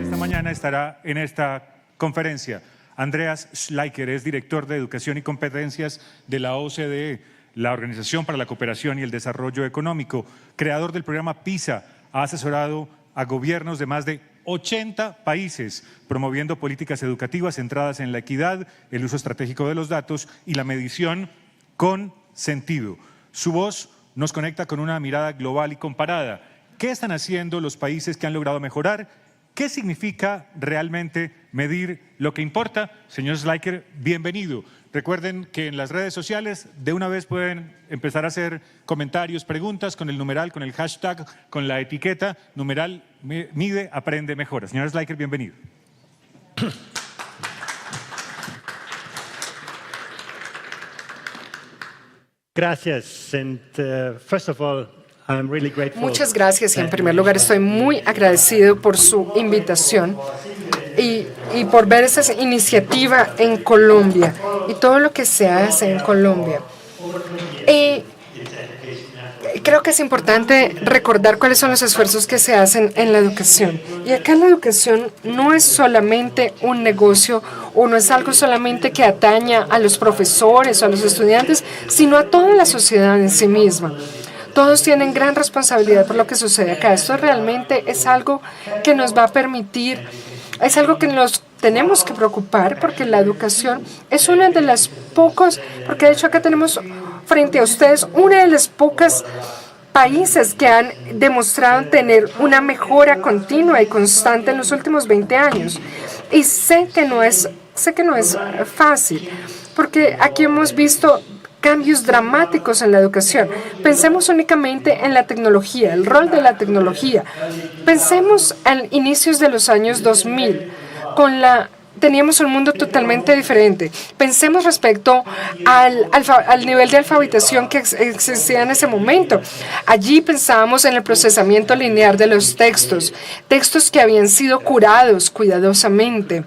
Esta mañana estará en esta conferencia Andreas Schleicher, es director de Educación y Competencias de la OCDE, la Organización para la Cooperación y el Desarrollo Económico, creador del programa PISA. Ha asesorado a gobiernos de más de 80 países, promoviendo políticas educativas centradas en la equidad, el uso estratégico de los datos y la medición con sentido. Su voz nos conecta con una mirada global y comparada. ¿Qué están haciendo los países que han logrado mejorar? ¿Qué significa realmente medir lo que importa? Señor Schleicher, bienvenido. Recuerden que en las redes sociales de una vez pueden empezar a hacer comentarios, preguntas con el numeral, con el hashtag, con la etiqueta, numeral mide, aprende, mejora. Señor Schleicher, bienvenido. Gracias. First of all, I'm really grateful. Muchas gracias y en primer lugar estoy muy agradecido por su invitación y por ver esa iniciativa en Colombia y todo lo que se hace en Colombia. Creo que es importante recordar cuáles son los esfuerzos que se hacen en la educación. Y acá la educación no es solamente un negocio o no es algo solamente que ataña a los profesores o a los estudiantes, sino a toda la sociedad en sí misma. Todos tienen gran responsabilidad por lo que sucede acá. Esto realmente es algo que nos va a permitir, es algo que nos tenemos que preocupar porque la educación es una de las pocas, porque de hecho acá tenemos frente a ustedes una de las pocas países que han demostrado tener una mejora continua y constante en los últimos 20 años. Y sé que no es fácil, porque aquí hemos visto cambios dramáticos en la educación. Pensemos únicamente en la tecnología, el rol de la tecnología. Pensemos en inicios de los años 2000, teníamos un mundo totalmente diferente. Pensemos respecto al nivel de alfabetización que existía en ese momento. Allí pensábamos en el procesamiento lineal de los textos que habían sido curados cuidadosamente.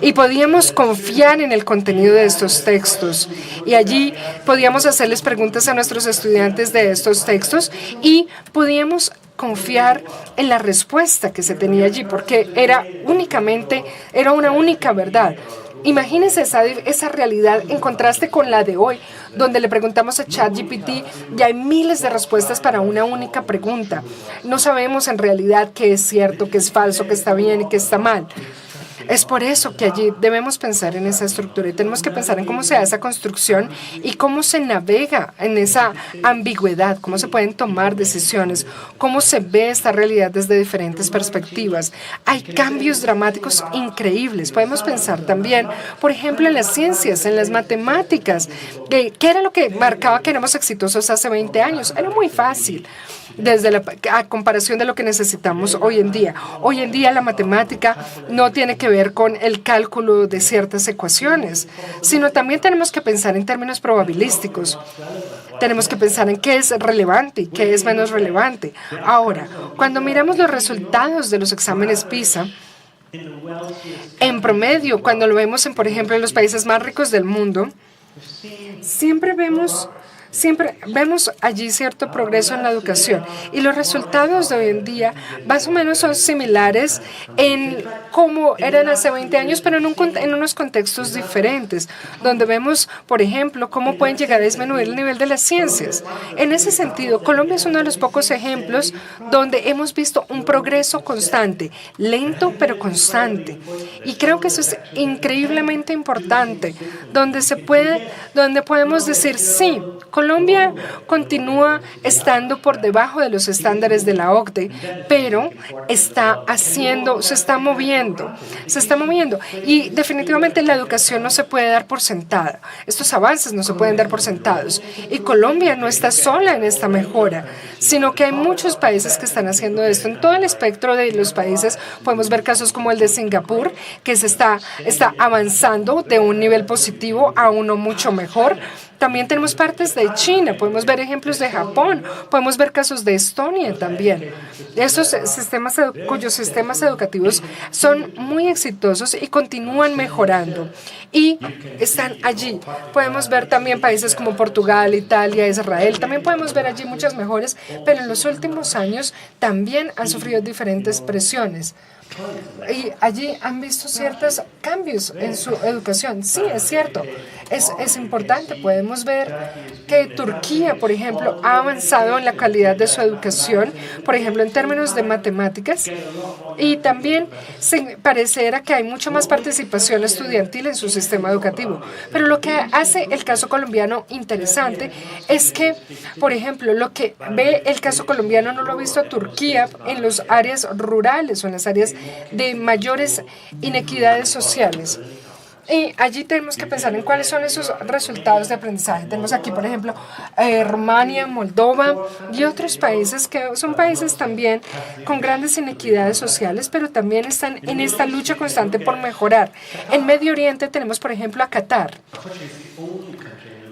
Y podíamos confiar en el contenido de estos textos. Y allí podíamos hacerles preguntas a nuestros estudiantes de estos textos y podíamos confiar en la respuesta que se tenía allí, porque era una única verdad. Imagínense esa realidad en contraste con la de hoy, donde le preguntamos a ChatGPT y hay miles de respuestas para una única pregunta. No sabemos en realidad qué es cierto, qué es falso, qué está bien y qué está mal. Es por eso que allí debemos pensar en esa estructura y tenemos que pensar en cómo se da esa construcción y cómo se navega en esa ambigüedad, cómo se pueden tomar decisiones, cómo se ve esta realidad desde diferentes perspectivas. Hay cambios dramáticos increíbles. Podemos pensar también, por ejemplo, en las ciencias, en las matemáticas. ¿Qué era lo que marcaba que éramos exitosos hace 20 años? Era muy fácil. A comparación de lo que necesitamos hoy en día. Hoy en día la matemática no tiene que ver con el cálculo de ciertas ecuaciones, sino también tenemos que pensar en términos probabilísticos. Tenemos que pensar en qué es relevante y qué es menos relevante. Ahora, cuando miramos los resultados de los exámenes PISA, en promedio, cuando lo vemos por ejemplo, en los países más ricos del mundo, siempre vemos allí cierto progreso en la educación y los resultados de hoy en día más o menos son similares en cómo eran hace 20 años, pero en unos contextos diferentes, donde vemos, por ejemplo, cómo pueden llegar a disminuir el nivel de las ciencias. En ese sentido, Colombia es uno de los pocos ejemplos donde hemos visto un progreso constante, lento pero constante. Y creo que eso es increíblemente importante, donde podemos decir sí, Colombia continúa estando por debajo de los estándares de la OCDE, pero se está moviendo. Y definitivamente la educación no se puede dar por sentada. Estos avances no se pueden dar por sentados. Y Colombia no está sola en esta mejora, sino que hay muchos países que están haciendo esto. En todo el espectro de los países podemos ver casos como el de Singapur, que está avanzando de un nivel positivo a uno mucho mejor. También tenemos partes de China, podemos ver ejemplos de Japón, podemos ver casos de Estonia también. Estos sistemas cuyos sistemas educativos son muy exitosos y continúan mejorando y están allí. Podemos ver también países como Portugal, Italia, Israel, también podemos ver allí muchas mejores, pero en los últimos años también han sufrido diferentes presiones. Y allí han visto ciertos cambios en su educación. Sí, es cierto, es importante. Podemos ver que Turquía, por ejemplo, ha avanzado en la calidad de su educación, por ejemplo, en términos de matemáticas, y también pareciera que hay mucha más participación estudiantil en su sistema educativo. Pero lo que hace el caso colombiano interesante es que, por ejemplo, lo que ve el caso colombiano no lo ha visto Turquía en las áreas rurales o en las áreas de mayores inequidades sociales. Y allí tenemos que pensar en cuáles son esos resultados de aprendizaje. Tenemos aquí, por ejemplo, Rumania, Moldova y otros países que son países también con grandes inequidades sociales, pero también están en esta lucha constante por mejorar. En Medio Oriente tenemos, por ejemplo, a Qatar,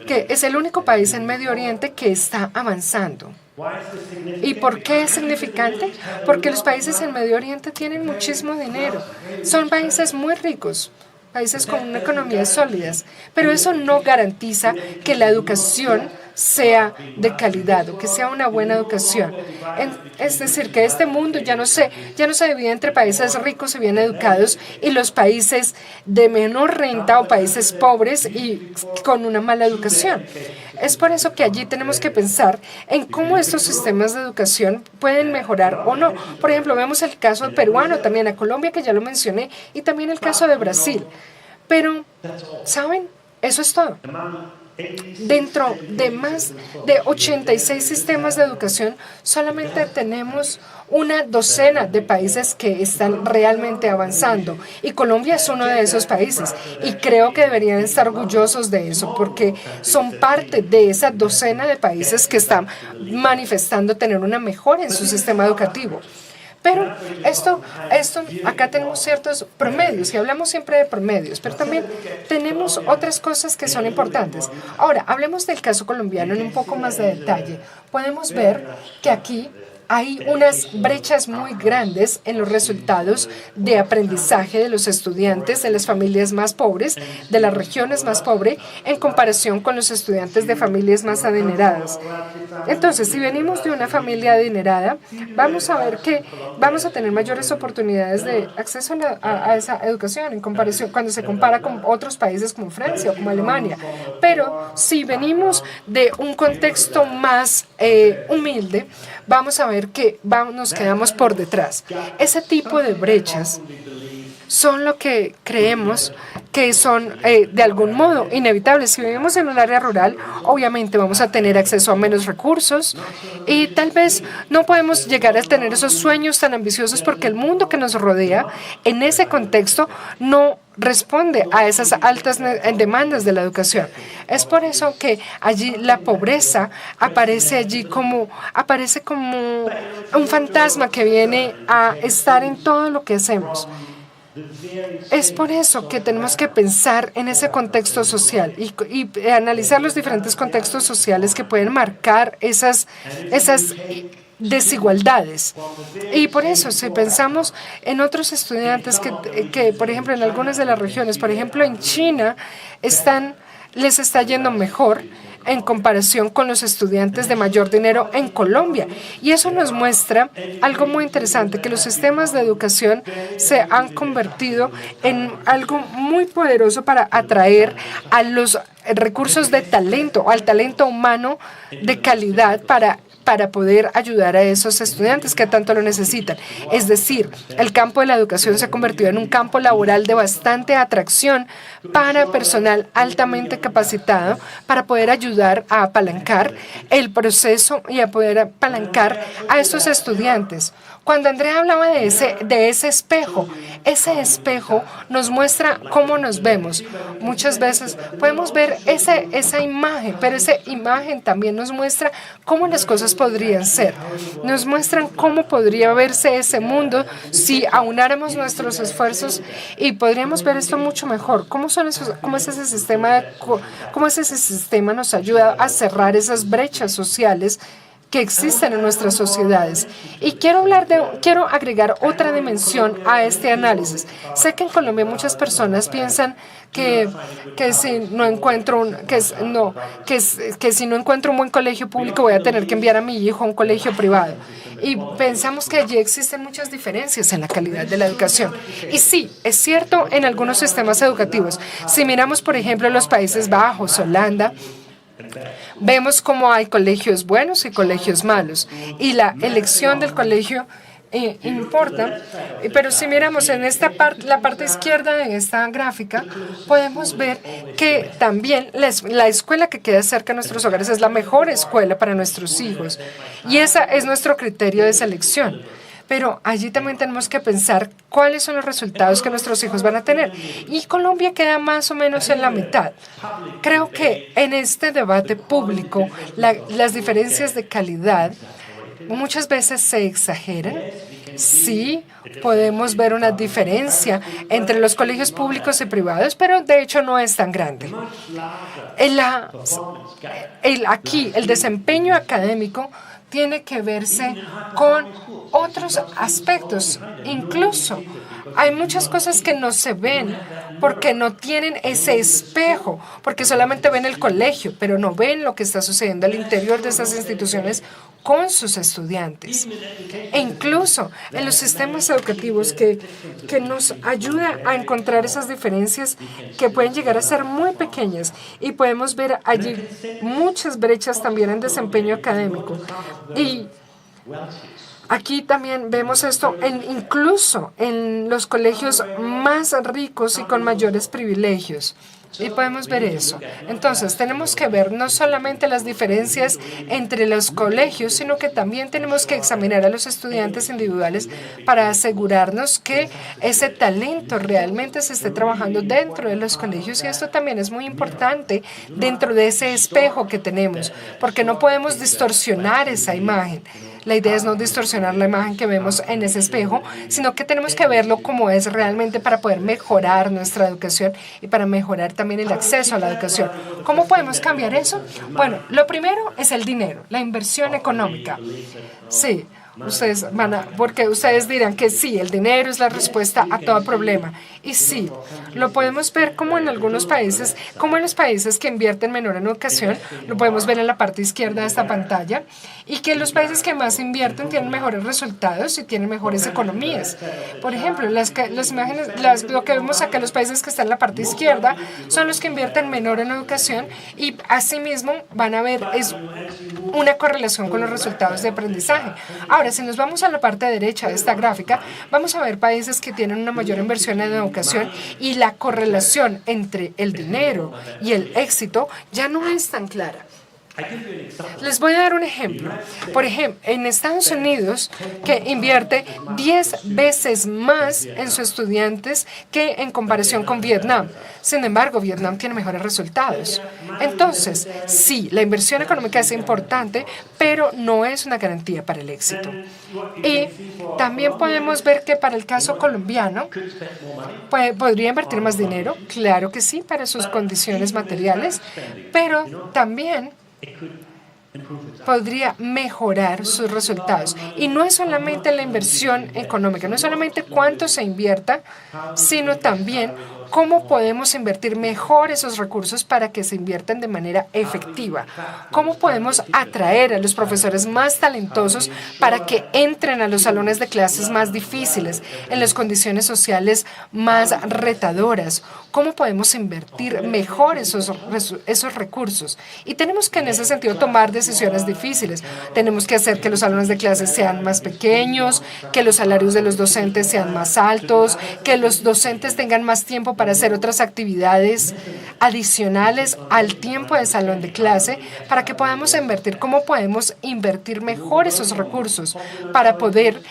que es el único país en Medio Oriente que está avanzando. ¿Y por qué es significante? Porque los países en Medio Oriente tienen muchísimo dinero. Son países muy ricos, países con una economía sólidas, pero eso no garantiza que la educación sea de calidad o que sea una buena educación. Es decir, que este mundo ya no se divide entre países ricos y bien educados y los países de menor renta o países pobres y con una mala educación. Es por eso que allí tenemos que pensar en cómo estos sistemas de educación pueden mejorar o no. Por ejemplo, vemos el caso peruano, también a Colombia, que ya lo mencioné, y también el caso de Brasil. Pero, ¿saben? Eso es todo. Dentro de más de 86 sistemas de educación, solamente tenemos una docena de países que están realmente avanzando. Y Colombia es uno de esos países. Y creo que deberían estar orgullosos de eso, porque son parte de esa docena de países que están manifestando tener una mejora en su sistema educativo. Pero acá tenemos ciertos promedios, y hablamos siempre de promedios, pero también tenemos otras cosas que son importantes. Ahora, hablemos del caso colombiano en un poco más de detalle. Podemos ver que aquí hay unas brechas muy grandes en los resultados de aprendizaje de los estudiantes de las familias más pobres, de las regiones más pobres, en comparación con los estudiantes de familias más adineradas. Entonces, si venimos de una familia adinerada, vamos a ver que vamos a tener mayores oportunidades de acceso a esa educación en comparación cuando se compara con otros países como Francia o como Alemania. Pero si venimos de un contexto más humilde, vamos a ver que nos quedamos por detrás. Ese tipo de brechas son lo que creemos que son de algún modo inevitables. Si vivimos en un área rural, obviamente vamos a tener acceso a menos recursos y tal vez no podemos llegar a tener esos sueños tan ambiciosos porque el mundo que nos rodea en ese contexto no responde a esas altas demandas de la educación. Es por eso que allí la pobreza aparece como un fantasma que viene a estar en todo lo que hacemos. Es por eso que tenemos que pensar en ese contexto social y analizar los diferentes contextos sociales que pueden marcar esas desigualdades. Y por eso, si pensamos en otros estudiantes que, por ejemplo, en algunas de las regiones, por ejemplo, en China, les está yendo mejor en comparación con los estudiantes de mayor dinero en Colombia. Y eso nos muestra algo muy interesante, que los sistemas de educación se han convertido en algo muy poderoso para atraer a los recursos de talento, al talento humano de calidad para poder ayudar a esos estudiantes que tanto lo necesitan. Es decir, el campo de la educación se ha convertido en un campo laboral de bastante atracción para personal altamente capacitado para poder ayudar a apalancar el proceso y a poder apalancar a estos estudiantes. Cuando Andrea hablaba de ese espejo nos muestra cómo nos vemos. Muchas veces podemos ver esa imagen, pero esa imagen también nos muestra cómo las cosas podrían ser. Nos muestran cómo podría verse ese mundo si aunáramos nuestros esfuerzos y podríamos ver esto mucho mejor. ¿Cómo es ese sistema nos ayuda a cerrar esas brechas sociales que existen en nuestras sociedades? Y quiero agregar otra dimensión a este análisis. Sé que en Colombia muchas personas piensan que si no encuentro un buen colegio público voy a tener que enviar a mi hijo a un colegio privado. Y pensamos que allí existen muchas diferencias en la calidad de la educación. Y sí, es cierto en algunos sistemas educativos. Si miramos, por ejemplo, los Países Bajos, Holanda, vemos cómo hay colegios buenos y colegios malos. Y la elección del colegio importa, pero si miramos en la parte izquierda de esta gráfica, podemos ver que también la escuela que queda cerca de nuestros hogares es la mejor escuela para nuestros hijos. Y ese es nuestro criterio de selección. Pero allí también tenemos que pensar cuáles son los resultados que nuestros hijos van a tener. Y Colombia queda más o menos en la mitad. Creo que en este debate público las diferencias de calidad muchas veces se exageran. Sí, podemos ver una diferencia entre los colegios públicos y privados, pero de hecho no es tan grande. Aquí, el desempeño académico tiene que verse con otros aspectos. Incluso hay muchas cosas que no se ven porque no tienen ese espejo, porque solamente ven el colegio, pero no ven lo que está sucediendo al interior de esas instituciones con sus estudiantes. E incluso en los sistemas educativos que nos ayuda a encontrar esas diferencias que pueden llegar a ser muy pequeñas, y podemos ver allí muchas brechas también en desempeño académico. Y aquí también vemos esto incluso en los colegios más ricos y con mayores privilegios. Y podemos ver eso. Entonces, tenemos que ver no solamente las diferencias entre los colegios, sino que también tenemos que examinar a los estudiantes individuales para asegurarnos que ese talento realmente se esté trabajando dentro de los colegios. Y esto también es muy importante dentro de ese espejo que tenemos, porque no podemos distorsionar esa imagen. La idea es no distorsionar la imagen que vemos en ese espejo, sino que tenemos que verlo como es realmente para poder mejorar nuestra educación y para mejorar también el acceso a la educación. ¿Cómo podemos cambiar eso? Bueno, lo primero es el dinero, la inversión económica. Sí. Porque ustedes dirán que sí, el dinero es la respuesta a todo problema. Y sí, lo podemos ver como en algunos países, como en los países que invierten menor en educación, lo podemos ver en la parte izquierda de esta pantalla, y que los países que más invierten tienen mejores resultados y tienen mejores economías. Por ejemplo, las imágenes, lo que vemos acá, los países que están en la parte izquierda, son los que invierten menor en educación, y asimismo van a ver una correlación con los resultados de aprendizaje. Ahora, si nos vamos a la parte derecha de esta gráfica, vamos a ver países que tienen una mayor inversión en educación, y la correlación entre el dinero y el éxito ya no es tan clara. Les voy a dar un ejemplo. Por ejemplo, en Estados Unidos, que invierte 10 veces más en sus estudiantes que en comparación con Vietnam. Sin embargo, Vietnam tiene mejores resultados. Entonces, sí, la inversión económica es importante, pero no es una garantía para el éxito. Y también podemos ver que para el caso colombiano, ¿podría invertir más dinero? Claro que sí, para sus condiciones materiales, pero también podría mejorar sus resultados. Y no es solamente la inversión económica, no es solamente cuánto se invierta, sino también cómo podemos invertir mejor esos recursos para que se inviertan de manera efectiva. Cómo podemos atraer a los profesores más talentosos para que entren a los salones de clases más difíciles, en las condiciones sociales más retadoras. Cómo podemos invertir mejor esos recursos. Y tenemos que en ese sentido tomar decisiones difíciles. Tenemos que hacer que los salones de clases sean más pequeños, que los salarios de los docentes sean más altos, que los docentes tengan más tiempo para hacer otras actividades adicionales al tiempo de salón de clase, para que podamos invertir. ¿Cómo podemos invertir mejor esos recursos para poder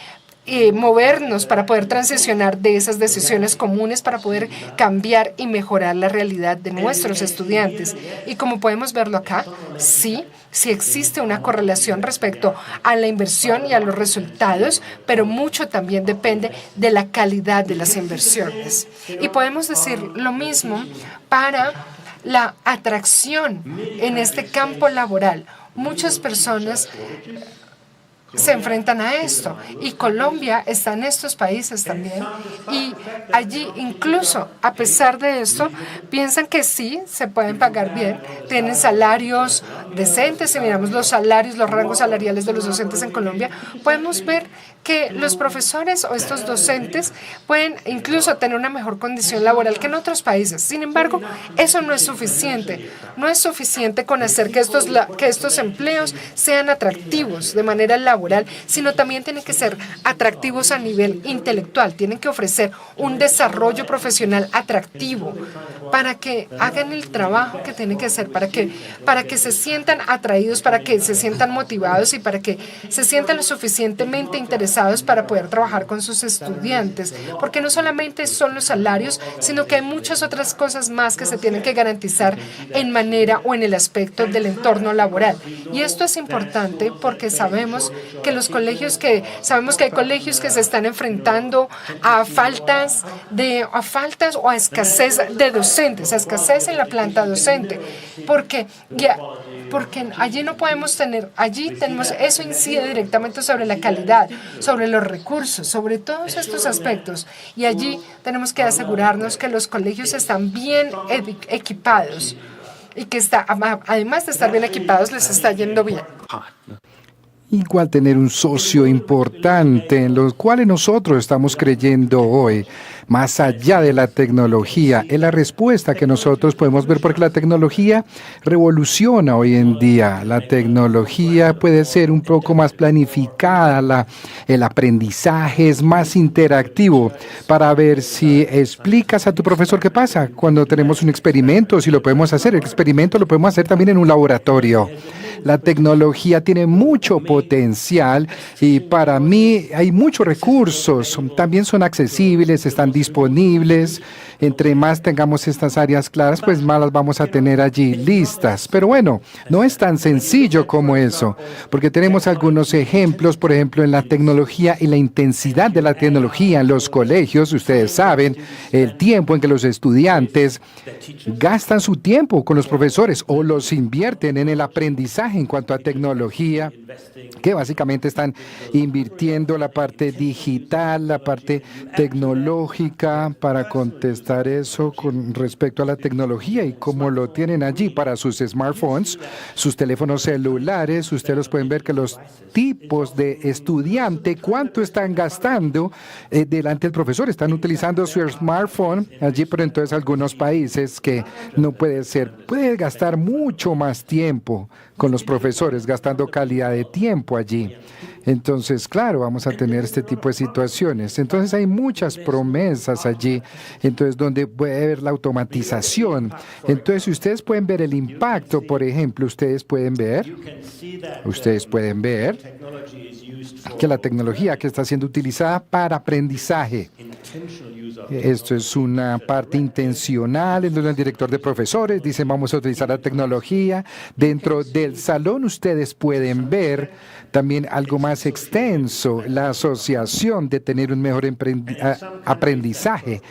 movernos, para poder transicionar de esas decisiones comunes, para poder cambiar y mejorar la realidad de nuestros estudiantes. Y como podemos verlo acá, sí existe una correlación respecto a la inversión y a los resultados, pero mucho también depende de la calidad de las inversiones. Y podemos decir lo mismo para la atracción en este campo laboral. Muchas personas se enfrentan a esto, y Colombia está en estos países también, y allí incluso a pesar de esto piensan que sí se pueden pagar bien, tienen salarios decentes. Si miramos los salarios, los rangos salariales de los docentes en Colombia, podemos ver que los profesores o estos docentes pueden incluso tener una mejor condición laboral que en otros países. Sin embargo, eso no es suficiente. No es suficiente con hacer que estos empleos sean atractivos de manera laboral, sino también tienen que ser atractivos a nivel intelectual. Tienen que ofrecer un desarrollo profesional atractivo para que hagan el trabajo que tienen que hacer, para que se sientan atraídos, para que se sientan motivados y para que se sientan lo suficientemente interesados para poder trabajar con sus estudiantes, porque no solamente son los salarios, sino que hay muchas otras cosas más que se tienen que garantizar en manera o en el aspecto del entorno laboral. Y esto es importante porque sabemos que hay colegios que se están enfrentando a faltas o a escasez de docentes, a escasez en la planta docente, porque allí no podemos eso incide directamente sobre la calidad, sobre los recursos, sobre todos estos aspectos. Y allí tenemos que asegurarnos que los colegios están bien equipados y que además de estar bien equipados, les está yendo bien. Igual tener un socio importante en los cuales nosotros estamos creyendo hoy, más allá de la tecnología, es la respuesta que nosotros podemos ver, porque la tecnología revoluciona hoy en día. La tecnología puede ser un poco más planificada, el aprendizaje es más interactivo, para ver si explicas a tu profesor qué pasa cuando tenemos un experimento, si lo podemos hacer. El experimento lo podemos hacer también en un laboratorio. La tecnología tiene mucho potencial y para mí hay muchos recursos. También son accesibles, están disponibles. Entre más tengamos estas áreas claras, pues más las vamos a tener allí listas. Pero bueno, no es tan sencillo como eso, porque tenemos algunos ejemplos, por ejemplo, en la tecnología y la intensidad de la tecnología en los colegios. Ustedes saben el tiempo en que los estudiantes gastan su tiempo con los profesores o los invierten en el aprendizaje en cuanto a tecnología, que básicamente están invirtiendo la parte digital, la parte tecnológica para contestar eso con respecto a la tecnología y cómo lo tienen allí para sus smartphones, sus teléfonos celulares. Ustedes los pueden ver que los tipos de estudiante, cuánto están gastando delante del profesor. Están utilizando su smartphone allí, pero entonces algunos países que no puede ser, puede gastar mucho más tiempo con los profesores, gastando calidad de tiempo allí. Entonces, claro, vamos a tener este tipo de situaciones. Entonces, hay muchas promesas allí, entonces, donde puede haber la automatización. Entonces, ustedes pueden ver el impacto, por ejemplo, ustedes pueden ver que la tecnología que está siendo utilizada para aprendizaje. Esto es una parte intencional en donde el director de profesores dice: vamos a utilizar la tecnología. Dentro del salón ustedes pueden ver también algo más extenso, la asociación de tener un mejor aprendizaje.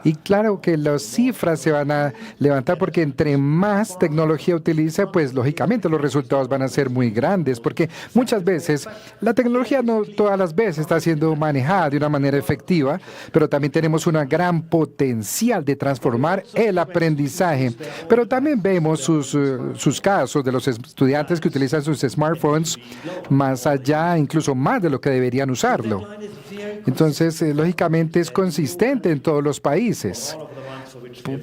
Y claro que las cifras se van a levantar porque entre más tecnología utiliza, pues lógicamente los resultados van a ser muy grandes, porque muchas veces la tecnología no todas las veces está siendo manejada de una manera efectiva, pero también tenemos una gran potencial de transformar el aprendizaje. Pero también vemos sus casos de los estudiantes que utilizan sus smartphones más allá, incluso más de lo que deberían usarlo. Entonces, lógicamente es consistente en todos los países.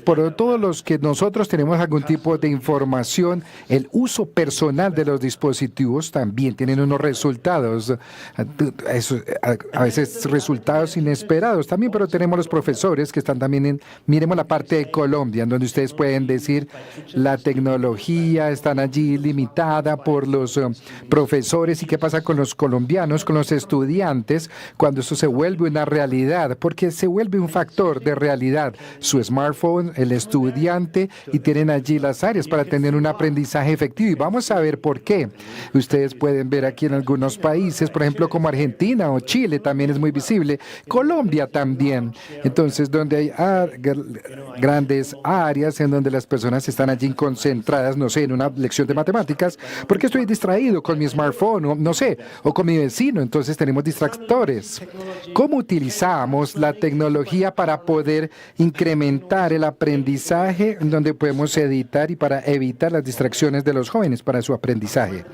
por todos los que nosotros tenemos algún tipo de información, el uso personal de los dispositivos también tienen unos resultados, a veces resultados inesperados también, pero tenemos los profesores que están también miremos la parte de Colombia, en donde ustedes pueden decir la tecnología están allí limitada por los profesores y qué pasa con los colombianos, con los estudiantes, cuando eso se vuelve una realidad, porque se vuelve un factor de realidad. Su smartphone, el estudiante, y tienen allí las áreas para tener un aprendizaje efectivo. Y vamos a ver por qué. Ustedes pueden ver aquí en algunos países, por ejemplo, como Argentina o Chile, también es muy visible. Colombia también. Entonces, donde hay grandes áreas en donde las personas están allí concentradas, no sé, en una lección de matemáticas, porque estoy distraído con mi smartphone, o, no sé, o con mi vecino, entonces tenemos distractores. ¿Cómo utilizamos la tecnología para poder incrementar el aprendizaje, en donde podemos editar y para evitar las distracciones de los jóvenes para su aprendizaje?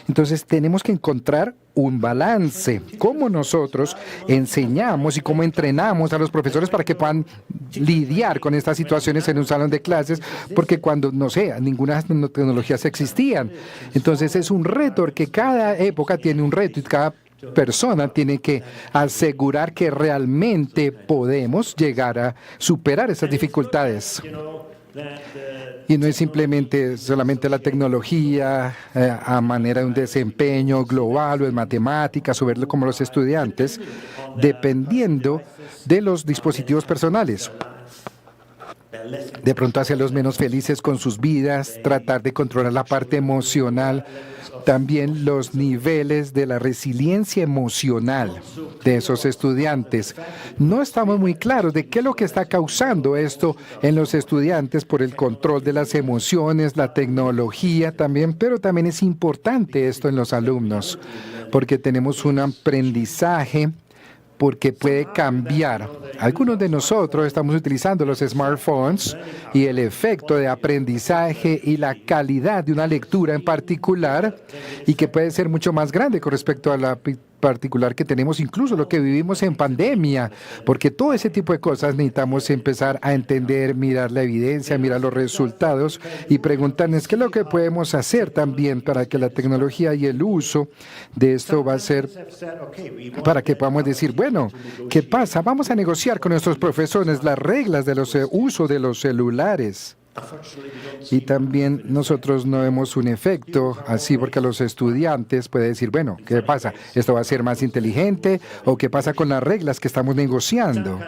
Entonces tenemos que encontrar un balance. Cómo nosotros enseñamos y cómo entrenamos a los profesores para que puedan lidiar con estas situaciones en un salón de clases, porque cuando, no sé, ninguna tecnologías existían. Entonces es un reto, porque cada época tiene un reto y cada persona tiene que asegurar que realmente podemos llegar a superar esas dificultades. Y no es simplemente solamente la tecnología a manera de un desempeño global o en matemáticas o verlo como los estudiantes, dependiendo de los dispositivos personales. De pronto hacerlos menos felices con sus vidas, tratar de controlar la parte emocional, también los niveles de la resiliencia emocional de esos estudiantes. No estamos muy claros de qué es lo que está causando esto en los estudiantes por el control de las emociones, la tecnología también, pero también es importante esto en los alumnos, porque tenemos un aprendizaje porque puede cambiar. Algunos de nosotros estamos utilizando los smartphones y el efecto de aprendizaje y la calidad de una lectura en particular, y que puede ser mucho más grande con respecto a la particular que tenemos, incluso lo que vivimos en pandemia, porque todo ese tipo de cosas necesitamos empezar a entender, mirar la evidencia, mirar los resultados y preguntarnos qué es lo que podemos hacer también para que la tecnología y el uso de esto va a ser para que podamos decir, bueno, ¿qué pasa? Vamos a negociar con nuestros profesores las reglas de los uso de los celulares. Y también nosotros no vemos un efecto así, porque los estudiantes pueden decir, bueno, ¿qué pasa? ¿Esto va a ser más inteligente? ¿O qué pasa con las reglas que estamos negociando?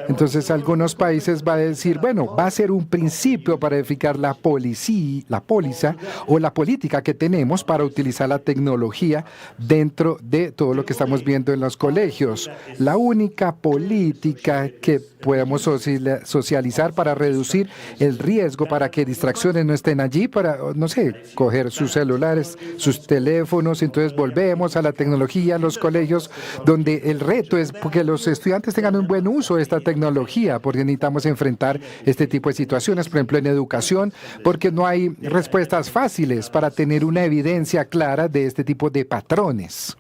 Entonces, algunos países van a decir, bueno, va a ser un principio para verificar la póliza o la política que tenemos para utilizar la tecnología dentro de todo lo que estamos viendo en los colegios. La única política que podemos socializar para reducir el riesgo, para que distracciones no estén allí, para, no sé, coger sus celulares, sus teléfonos. Entonces volvemos a la tecnología, a los colegios, donde el reto es que los estudiantes tengan un buen uso de esta tecnología, porque necesitamos enfrentar este tipo de situaciones, por ejemplo, en educación, porque no hay respuestas fáciles para tener una evidencia clara de este tipo de patrones.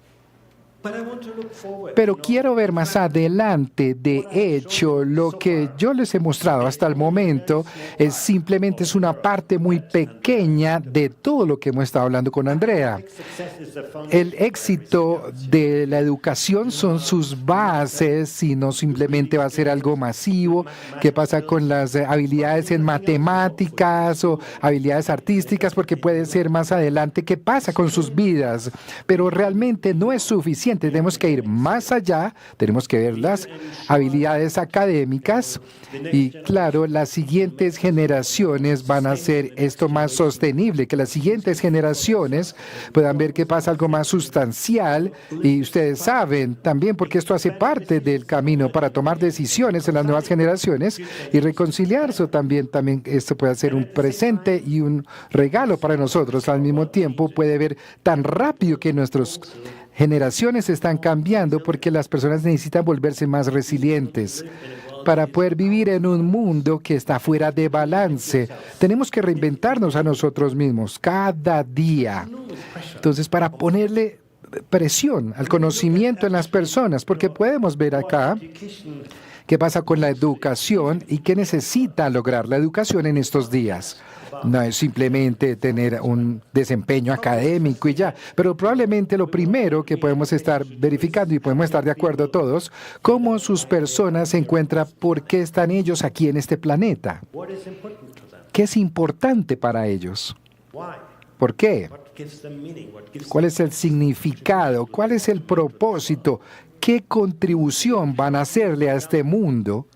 Pero quiero ver más adelante. De hecho, lo que yo les he mostrado hasta el momento simplemente es una parte muy pequeña de todo lo que hemos estado hablando con Andrea. El éxito de la educación son sus bases, y no simplemente va a ser algo masivo. ¿Qué pasa con las habilidades en matemáticas o habilidades artísticas? Porque puede ser más adelante qué pasa con sus vidas. Pero realmente no es suficiente. Tenemos que ir más allá, tenemos que ver las habilidades académicas y, claro, las siguientes generaciones van a hacer esto más sostenible, que las siguientes generaciones puedan ver que pasa algo más sustancial, y ustedes saben también, porque esto hace parte del camino para tomar decisiones en las nuevas generaciones y reconciliarse también. También esto puede ser un presente y un regalo para nosotros. Al mismo tiempo puede ver tan rápido que nuestros generaciones están cambiando, porque las personas necesitan volverse más resilientes para poder vivir en un mundo que está fuera de balance. Tenemos que reinventarnos a nosotros mismos cada día. Entonces, para ponerle presión al conocimiento en las personas, porque podemos ver acá qué pasa con la educación y qué necesita lograr la educación en estos días. No es simplemente tener un desempeño académico y ya, pero probablemente lo primero que podemos estar verificando y podemos estar de acuerdo todos, cómo sus personas se encuentran, por qué están ellos aquí en este planeta. ¿Qué es importante para ellos? ¿Por qué? ¿Cuál es el significado? ¿Cuál es el propósito? ¿Qué contribución van a hacerle a este mundo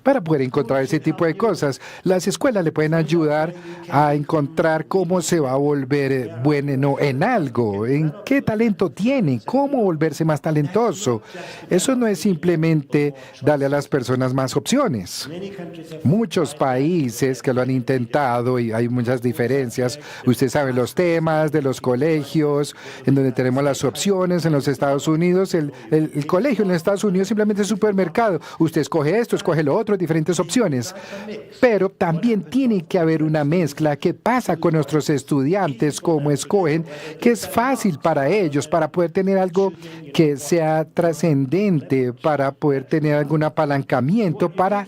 para poder encontrar ese tipo de cosas? Las escuelas le pueden ayudar a encontrar cómo se va a volver bueno en algo, en qué talento tiene, cómo volverse más talentoso. Eso no es simplemente darle a las personas más opciones. Muchos países que lo han intentado y hay muchas diferencias. Usted sabe los temas de los colegios, en donde tenemos las opciones en los Estados Unidos. El colegio en los Estados Unidos simplemente es un supermercado. Usted escoge esto, escoge lo otro, diferentes opciones. Pero también tiene que haber una mezcla. ¿Qué pasa con nuestros estudiantes? ¿Cómo escogen? ¿Qué es fácil para ellos para poder tener algo que sea trascendente, para poder tener algún apalancamiento, para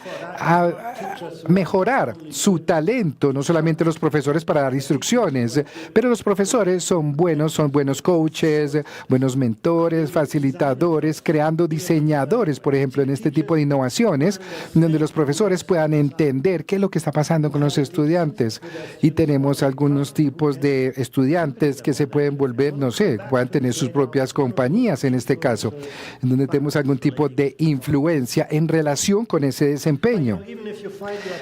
mejorar su talento? No solamente los profesores para dar instrucciones, pero los profesores son buenos coaches, buenos mentores, facilitadores, creando diseñadores, por ejemplo, en este tipo de innovaciones, donde los profesores puedan entender qué es lo que está pasando con los estudiantes. Y tenemos algunos tipos de estudiantes que se pueden volver, no sé, puedan tener sus propias compañías en este caso, en donde tenemos algún tipo de influencia en relación con ese desempeño.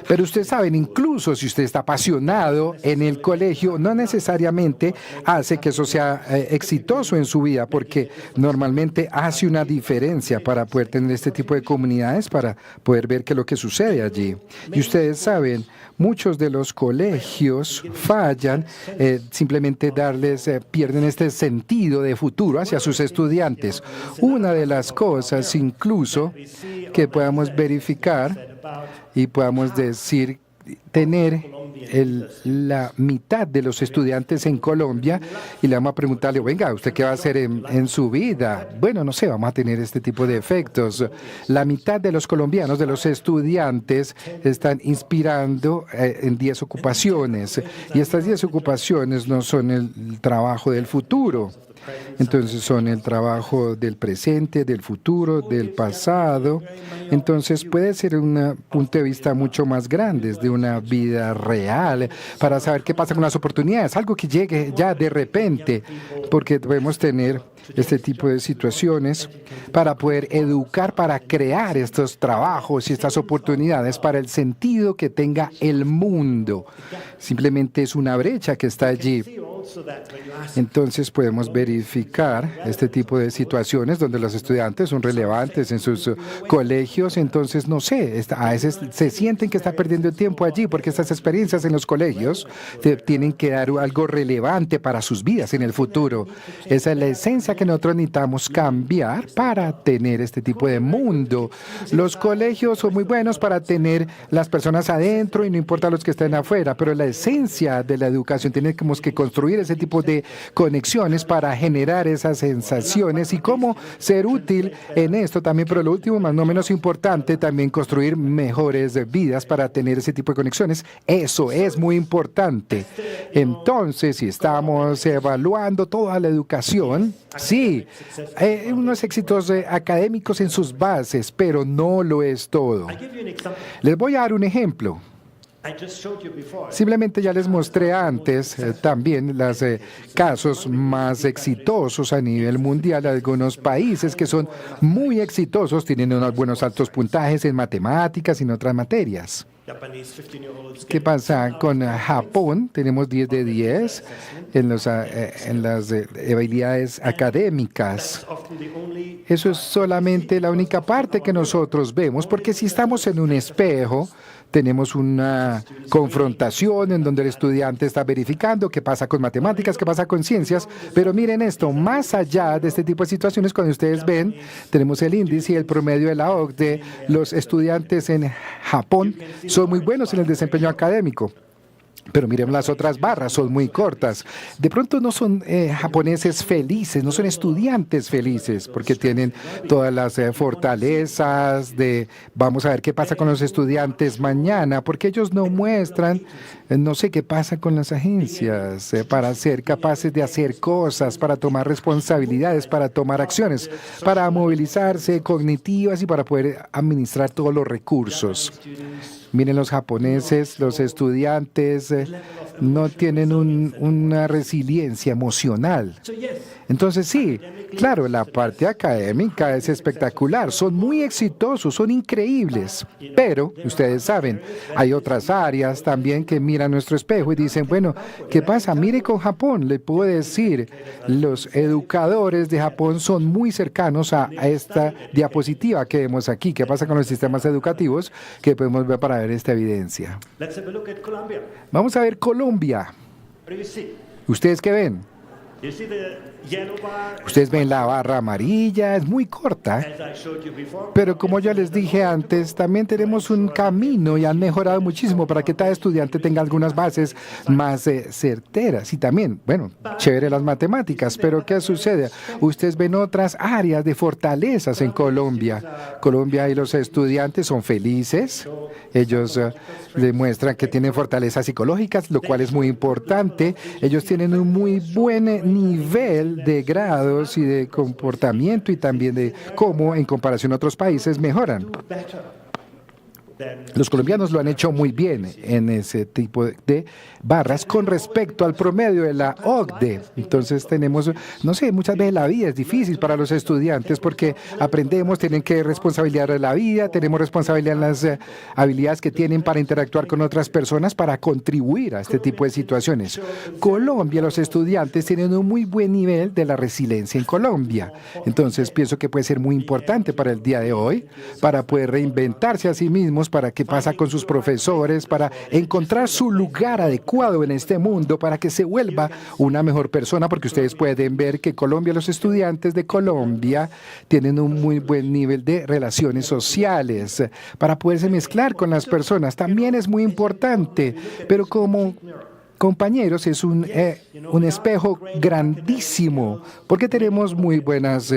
Pero ustedes saben, incluso si usted está apasionado en el colegio, no necesariamente hace que eso sea exitoso en su vida, porque normalmente hace una diferencia para poder tener este tipo de comunidades, para poder ver qué es lo que sucede allí. Y ustedes saben, muchos de los colegios fallan, simplemente pierden este sentido de futuro hacia sus estudiantes. Una de las cosas incluso que podamos verificar y podamos decir, tener la mitad de los estudiantes en Colombia, y le vamos a preguntarle, venga, ¿usted qué va a hacer en su vida? Bueno, no sé, vamos a tener este tipo de efectos. La mitad de los colombianos, de los estudiantes, están inspirando en 10 ocupaciones, y estas 10 ocupaciones no son el trabajo del futuro. Entonces son el trabajo del presente, del futuro, del pasado. Entonces puede ser un punto de vista mucho más grande, de una vida real, para saber qué pasa con las oportunidades, algo que llegue ya de repente, porque debemos tener este tipo de situaciones para poder educar, para crear estos trabajos y estas oportunidades para el sentido que tenga el mundo. Simplemente es una brecha que está allí. Entonces podemos verificar este tipo de situaciones donde los estudiantes son relevantes en sus colegios. Entonces, no sé, a veces se sienten que están perdiendo el tiempo allí porque estas experiencias en los colegios tienen que dar algo relevante para sus vidas en el futuro. Esa es la esencia que nosotros necesitamos cambiar para tener este tipo de mundo. Los colegios son muy buenos para tener las personas adentro y no importa los que estén afuera, pero la esencia de la educación tenemos que construir ese tipo de conexiones para generar esas sensaciones y cómo ser útil en esto también, pero lo último, más no menos importante, también construir mejores vidas para tener ese tipo de conexiones. Eso es muy importante. Entonces, si estamos evaluando toda la educación, sí, unos éxitos académicos en sus bases, pero no lo es todo. Les voy a dar un ejemplo. Simplemente ya les mostré antes también los casos más exitosos a nivel mundial. Algunos países que son muy exitosos tienen unos buenos altos puntajes en matemáticas y en otras materias. ¿Qué pasa con Japón? Tenemos 10 de 10 en las habilidades académicas. Eso es solamente la única parte que nosotros vemos, porque si estamos en un espejo, tenemos una confrontación en donde el estudiante está verificando qué pasa con matemáticas, qué pasa con ciencias, pero miren esto, más allá de este tipo de situaciones, cuando ustedes ven, tenemos el índice y el promedio de la OCDE, los estudiantes en Japón son muy buenos en el desempeño académico. Pero miren las otras barras, son muy cortas. De pronto no son japoneses felices, no son estudiantes felices, porque tienen todas las fortalezas de vamos a ver qué pasa con los estudiantes mañana, porque ellos no muestran, no sé qué pasa con las agencias, para ser capaces de hacer cosas, para tomar responsabilidades, para tomar acciones, para movilizarse cognitivas y para poder administrar todos los recursos. Miren, los japoneses, los estudiantes no tienen una resiliencia emocional. Entonces sí, claro, la parte académica es espectacular, son muy exitosos, son increíbles, pero ustedes saben, hay otras áreas también que miran nuestro espejo y dicen, bueno, ¿qué pasa? Mire con Japón, le puedo decir, los educadores de Japón son muy cercanos a esta diapositiva que vemos aquí. ¿Qué pasa con los sistemas educativos? Que podemos ver para ver esta evidencia. Vamos a ver Colombia. ¿Ustedes qué ven? Ustedes ven la barra amarilla, es muy corta, pero como ya les dije antes, también tenemos un camino y han mejorado muchísimo para que cada estudiante tenga algunas bases más certeras. Y también, bueno, chévere las matemáticas, pero ¿qué sucede? Ustedes ven otras áreas de fortalezas en Colombia. Colombia y los estudiantes son felices, ellos demuestran que tienen fortalezas psicológicas, lo cual es muy importante. Ellos tienen un muy buen nivel de grados y de comportamiento y también de cómo en comparación a otros países mejoran. Los colombianos lo han hecho muy bien en ese tipo de barras con respecto al promedio de la OCDE. Entonces tenemos, no sé, muchas veces la vida es difícil para los estudiantes porque aprendemos, tienen que responsabilidad de la vida, tenemos responsabilidad en las habilidades que tienen para interactuar con otras personas, para contribuir a este tipo de situaciones. Colombia, los estudiantes tienen un muy buen nivel de la resiliencia en Colombia. Entonces pienso que puede ser muy importante para el día de hoy, para poder reinventarse a sí mismos, para qué pasa con sus profesores, para encontrar su lugar adecuado en este mundo, para que se vuelva una mejor persona, porque ustedes pueden ver que Colombia, los estudiantes de Colombia tienen un muy buen nivel de relaciones sociales, para poderse mezclar con las personas. También es muy importante, pero como compañeros, es un espejo grandísimo, porque tenemos muy buenos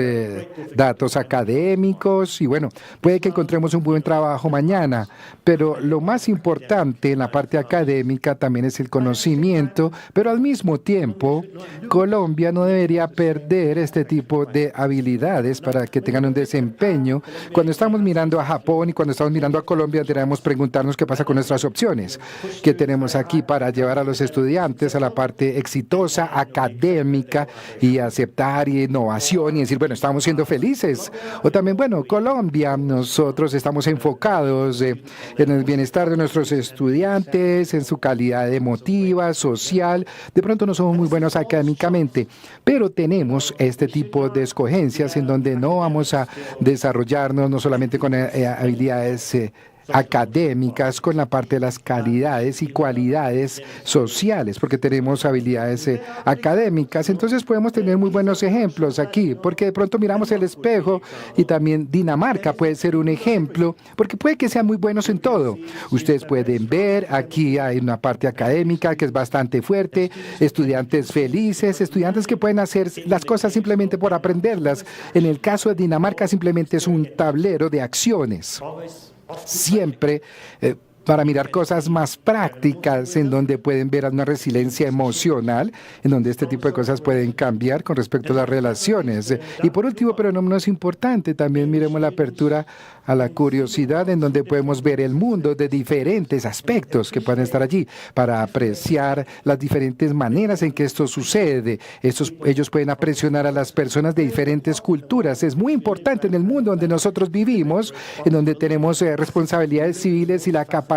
datos académicos y bueno, puede que encontremos un buen trabajo mañana, pero lo más importante en la parte académica también es el conocimiento, pero al mismo tiempo, Colombia no debería perder este tipo de habilidades para que tengan un desempeño. Cuando estamos mirando a Japón y cuando estamos mirando a Colombia, debemos preguntarnos qué pasa con nuestras opciones, qué tenemos aquí para llevar a los estudiantes a la parte exitosa, académica y aceptar y innovación y decir, bueno, estamos siendo felices. O también, bueno, Colombia, nosotros estamos enfocados en el bienestar de nuestros estudiantes, en su calidad emotiva, social. De pronto no somos muy buenos académicamente, pero tenemos este tipo de escogencias en donde no vamos a desarrollarnos no solamente con habilidades académicas, con la parte de las calidades y cualidades sociales, porque tenemos habilidades académicas. Entonces podemos tener muy buenos ejemplos aquí, porque de pronto miramos el espejo y también Dinamarca puede ser un ejemplo, porque puede que sean muy buenos en todo. Ustedes pueden ver, aquí hay una parte académica que es bastante fuerte, estudiantes felices, estudiantes que pueden hacer las cosas simplemente por aprenderlas. En el caso de Dinamarca simplemente es un tablero de acciones. Siempre para mirar cosas más prácticas, en donde pueden ver una resiliencia emocional, en donde este tipo de cosas pueden cambiar con respecto a las relaciones. Y por último, pero no menos importante, también miremos la apertura a la curiosidad, en donde podemos ver el mundo de diferentes aspectos que pueden estar allí, para apreciar las diferentes maneras en que esto sucede. Ellos pueden presionar a las personas de diferentes culturas. Es muy importante en el mundo donde nosotros vivimos, en donde tenemos responsabilidades civiles y la capacidad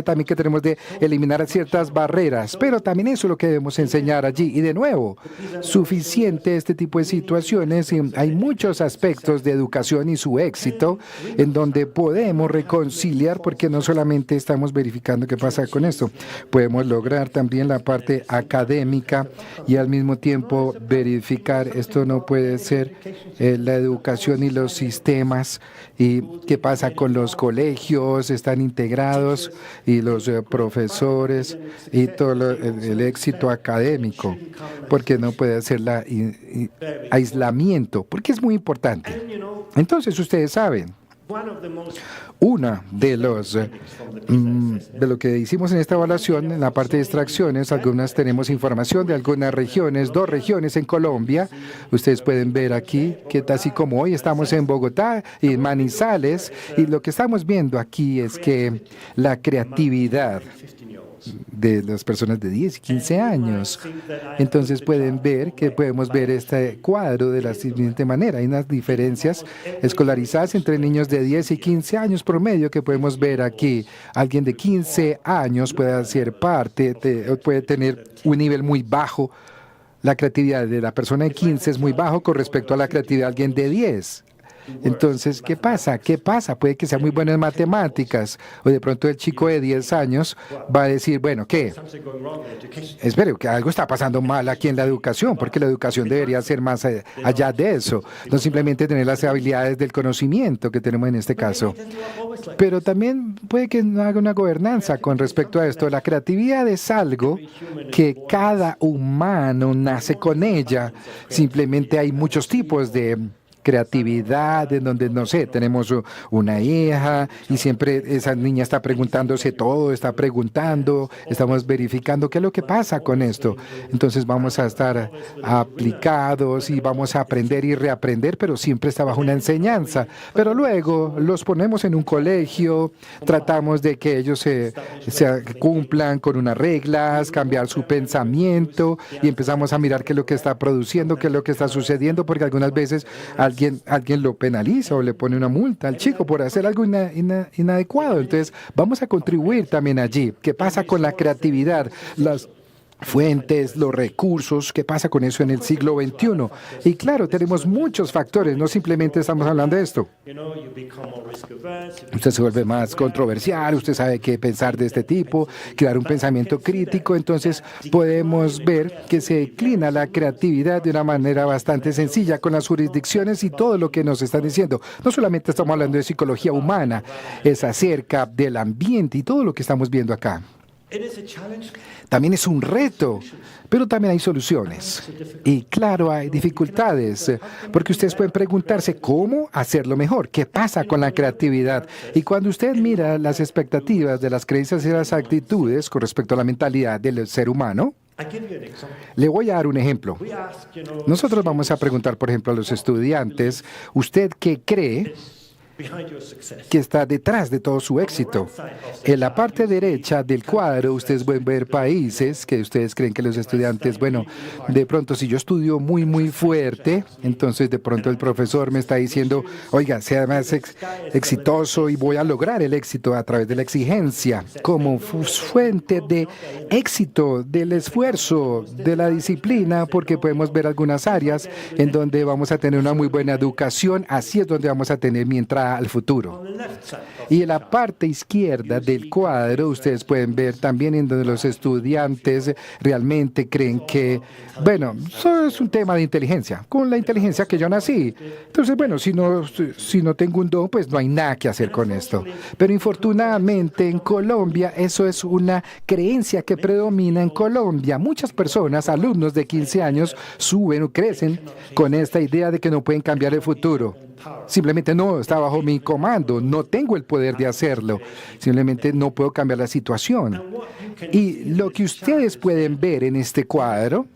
también que tenemos de eliminar ciertas barreras, pero también eso es lo que debemos enseñar allí. Y de nuevo, suficiente este tipo de situaciones. Hay muchos aspectos de educación y su éxito en donde podemos reconciliar, porque no solamente estamos verificando qué pasa con esto, podemos lograr también la parte académica y al mismo tiempo verificar esto no puede ser la educación y los sistemas y qué pasa con los colegios, están integrados. alumnos y los profesores y todo el éxito académico, porque no puede hacer aislamiento, porque es muy importante. Entonces, ustedes saben, una de lo que hicimos en esta evaluación, en la parte de extracciones, algunas tenemos información de algunas regiones, 2 regiones en Colombia. Ustedes pueden ver aquí que así como hoy estamos en Bogotá y en Manizales, y lo que estamos viendo aquí es que la creatividad de las personas de 10 y 15 años. Entonces pueden ver que podemos ver este cuadro de la siguiente manera. Hay unas diferencias escolarizadas entre niños de 10 y 15 años promedio que podemos ver aquí. Alguien de 15 años puede ser parte, puede tener un nivel muy bajo. La creatividad de la persona de 15 es muy bajo con respecto a la creatividad de alguien de 10. Entonces, ¿qué pasa? ¿Qué pasa? Puede que sea muy bueno en matemáticas, o de pronto el chico de 10 años va a decir, bueno, ¿qué? Espero que algo está pasando mal aquí en la educación, porque la educación debería ser más allá de eso, no simplemente tener las habilidades del conocimiento que tenemos en este caso. Pero también puede que no haga una gobernanza con respecto a esto. La creatividad es algo que cada humano nace con ella. Simplemente hay muchos tipos de creatividad, en donde, no sé, tenemos una hija y siempre esa niña está preguntándose todo, está preguntando, estamos verificando qué es lo que pasa con esto. Entonces vamos a estar aplicados y vamos a aprender y reaprender, pero siempre está bajo una enseñanza. Pero luego los ponemos en un colegio, tratamos de que ellos se cumplan con unas reglas, cambiar su pensamiento y empezamos a mirar qué es lo que está produciendo, qué es lo que está sucediendo, porque algunas veces alguien lo penaliza o le pone una multa al chico por hacer algo inadecuado. Entonces, vamos a contribuir también allí. ¿Qué pasa con la creatividad? Las fuentes, los recursos, ¿qué pasa con eso en el siglo XXI? Y claro, tenemos muchos factores, no simplemente estamos hablando de esto. Usted se vuelve más controversial, usted sabe qué pensar de este tipo, crear un pensamiento crítico, entonces podemos ver que se declina la creatividad de una manera bastante sencilla con las jurisdicciones y todo lo que nos están diciendo. No solamente estamos hablando de psicología humana, es acerca del ambiente y todo lo que estamos viendo acá. También es un reto, pero también hay soluciones. Y claro, hay dificultades, porque ustedes pueden preguntarse cómo hacerlo mejor, qué pasa con la creatividad. Y cuando usted mira las expectativas de las creencias y las actitudes con respecto a la mentalidad del ser humano, le voy a dar un ejemplo. Nosotros vamos a preguntar, por ejemplo, a los estudiantes, ¿usted qué cree que está detrás de todo su éxito? En la parte derecha del cuadro, ustedes pueden ver países que ustedes creen que los estudiantes, bueno, de pronto si yo estudio muy, muy fuerte, entonces de pronto el profesor me está diciendo, oiga, sea más exitoso y voy a lograr el éxito a través de la exigencia, como fuente de éxito, del esfuerzo, de la disciplina, porque podemos ver algunas áreas en donde vamos a tener una muy buena educación, así es donde vamos a tener mi entrada al futuro. Y en la parte izquierda del cuadro ustedes pueden ver también en donde los estudiantes realmente creen que, bueno, eso es un tema de inteligencia, con la inteligencia que yo nací. Entonces, bueno, si no tengo un don, pues no hay nada que hacer con esto. Pero infortunadamente en Colombia eso es una creencia que predomina en Colombia. Muchas personas, alumnos de 15 años, suben o crecen con esta idea de que no pueden cambiar el futuro. Simplemente no está bajo mi comando, no tengo el poder de hacerlo, simplemente no puedo cambiar la situación. Y lo que ustedes pueden ver en este cuadro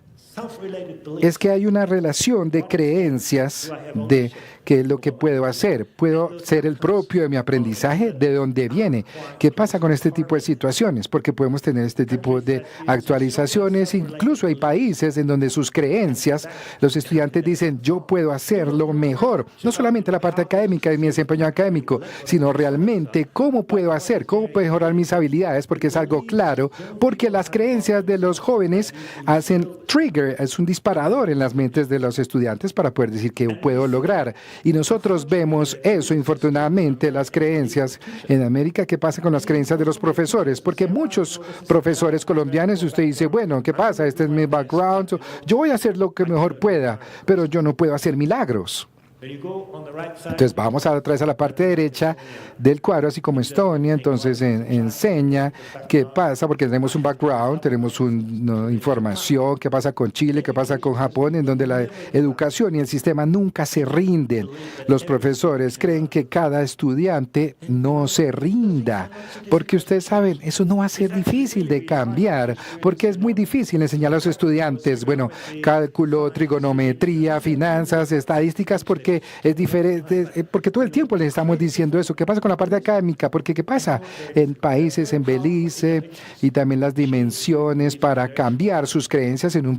es que hay una relación de creencias de qué es lo que puedo hacer. Puedo ser el propio de mi aprendizaje, de dónde viene. ¿Qué pasa con este tipo de situaciones? Porque podemos tener este tipo de actualizaciones. Incluso hay países en donde sus creencias, los estudiantes dicen, yo puedo hacerlo mejor. No solamente la parte académica y mi desempeño académico, sino realmente cómo puedo hacer, cómo puedo mejorar mis habilidades, porque es algo claro, porque las creencias de los jóvenes hacen trigger, es un disparador en las mentes de los estudiantes para poder decir que puedo lograr. Y nosotros vemos eso, infortunadamente, las creencias en América. ¿Qué pasa con las creencias de los profesores? Porque muchos profesores colombianos, usted dice, bueno, ¿qué pasa? Este es mi background, yo voy a hacer lo que mejor pueda, pero yo no puedo hacer milagros. Entonces vamos otra vez a la parte derecha del cuadro, así como Estonia, entonces enseña qué pasa, porque tenemos un background, tenemos una información, qué pasa con Chile, qué pasa con Japón, en donde la educación y el sistema nunca se rinden. Los profesores creen que cada estudiante no se rinda, porque ustedes saben, eso no va a ser difícil de cambiar, porque es muy difícil enseñar a los estudiantes, bueno, cálculo, trigonometría, finanzas, estadísticas, porque es diferente, porque todo el tiempo les estamos diciendo eso. ¿Qué pasa con la parte académica? Porque ¿qué pasa en países, en Belice, y también las dimensiones para cambiar sus creencias en un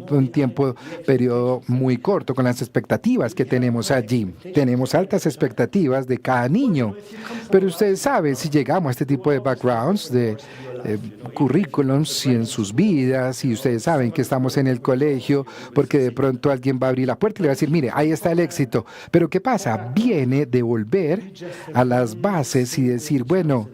periodo muy corto, con las expectativas que tenemos allí? Tenemos altas expectativas de cada niño, pero ustedes saben, si llegamos a este tipo de backgrounds, de currículums y en sus vidas, y ustedes saben que estamos en el colegio, porque de pronto alguien va a abrir la puerta y le va a decir, mire, ahí está el éxito. Pero ¿qué pasa? Viene de volver a las bases y decir, bueno,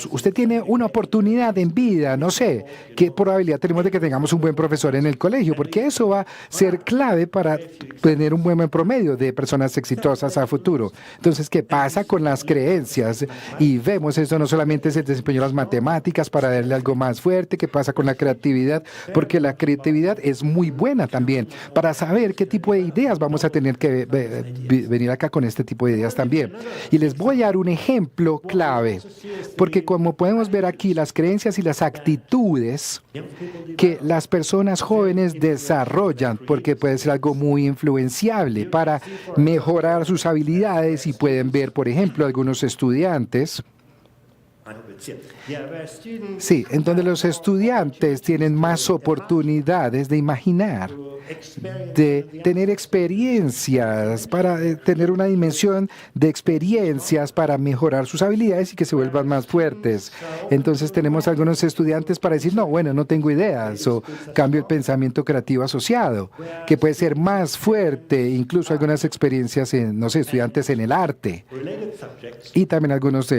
usted tiene una oportunidad en vida, no sé, ¿qué probabilidad tenemos de que tengamos un buen profesor en el colegio? Porque eso va a ser clave para tener un buen promedio de personas exitosas a futuro. Entonces, ¿qué pasa con las creencias? Y vemos eso, no solamente se desempeñó las matemáticas para darle algo más fuerte, ¿qué pasa con la creatividad? Porque la creatividad es muy buena también para saber qué tipo de ideas vamos a tener que venir acá con este tipo de ideas también. Y les voy a dar un ejemplo clave, porque como podemos ver aquí, las creencias y las actitudes que las personas jóvenes desarrollan, porque puede ser algo muy influenciable para mejorar sus habilidades, y pueden ver, por ejemplo, algunos estudiantes. Sí, en donde los estudiantes tienen más oportunidades de imaginar, de tener experiencias, para tener una dimensión de experiencias para mejorar sus habilidades y que se vuelvan más fuertes. Entonces tenemos algunos estudiantes para decir, no, bueno, no tengo ideas, o cambio el pensamiento creativo asociado, que puede ser más fuerte, incluso algunas experiencias en, no sé, estudiantes en el arte, y también algunos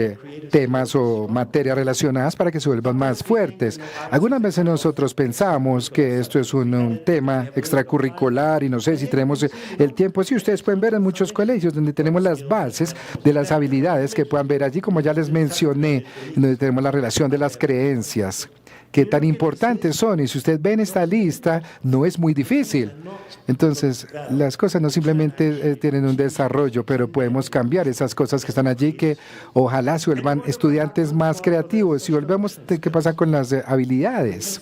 temas o materias relacionadas para que se vuelvan más fuertes. Algunas veces nosotros pensamos que esto es un tema extracurricular y no sé si tenemos el tiempo. Sí, ustedes pueden ver en muchos colegios donde tenemos las bases de las habilidades que puedan ver allí, como ya les mencioné, donde tenemos la relación de las creencias, qué tan importantes son. Y si usted ve en esta lista, no es muy difícil. Entonces, las cosas no simplemente tienen un desarrollo, pero podemos cambiar esas cosas que están allí, que ojalá se vuelvan estudiantes más creativos. Si volvemos, ¿qué pasa con las habilidades?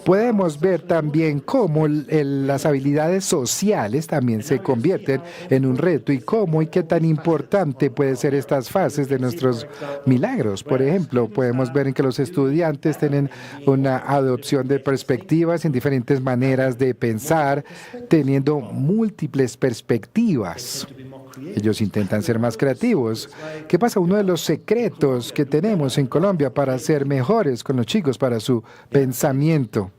Podemos ver también cómo las habilidades sociales también se convierten en un reto, y cómo y qué tan importante pueden ser estas fases de nuestros milagros. Por ejemplo, podemos ver en que los estudiantes tienen una adopción de perspectivas en diferentes maneras de pensar, teniendo múltiples perspectivas. Ellos intentan ser más creativos. ¿Qué pasa? Uno de los secretos que tenemos en Colombia para ser mejores con los chicos, para su pensamiento.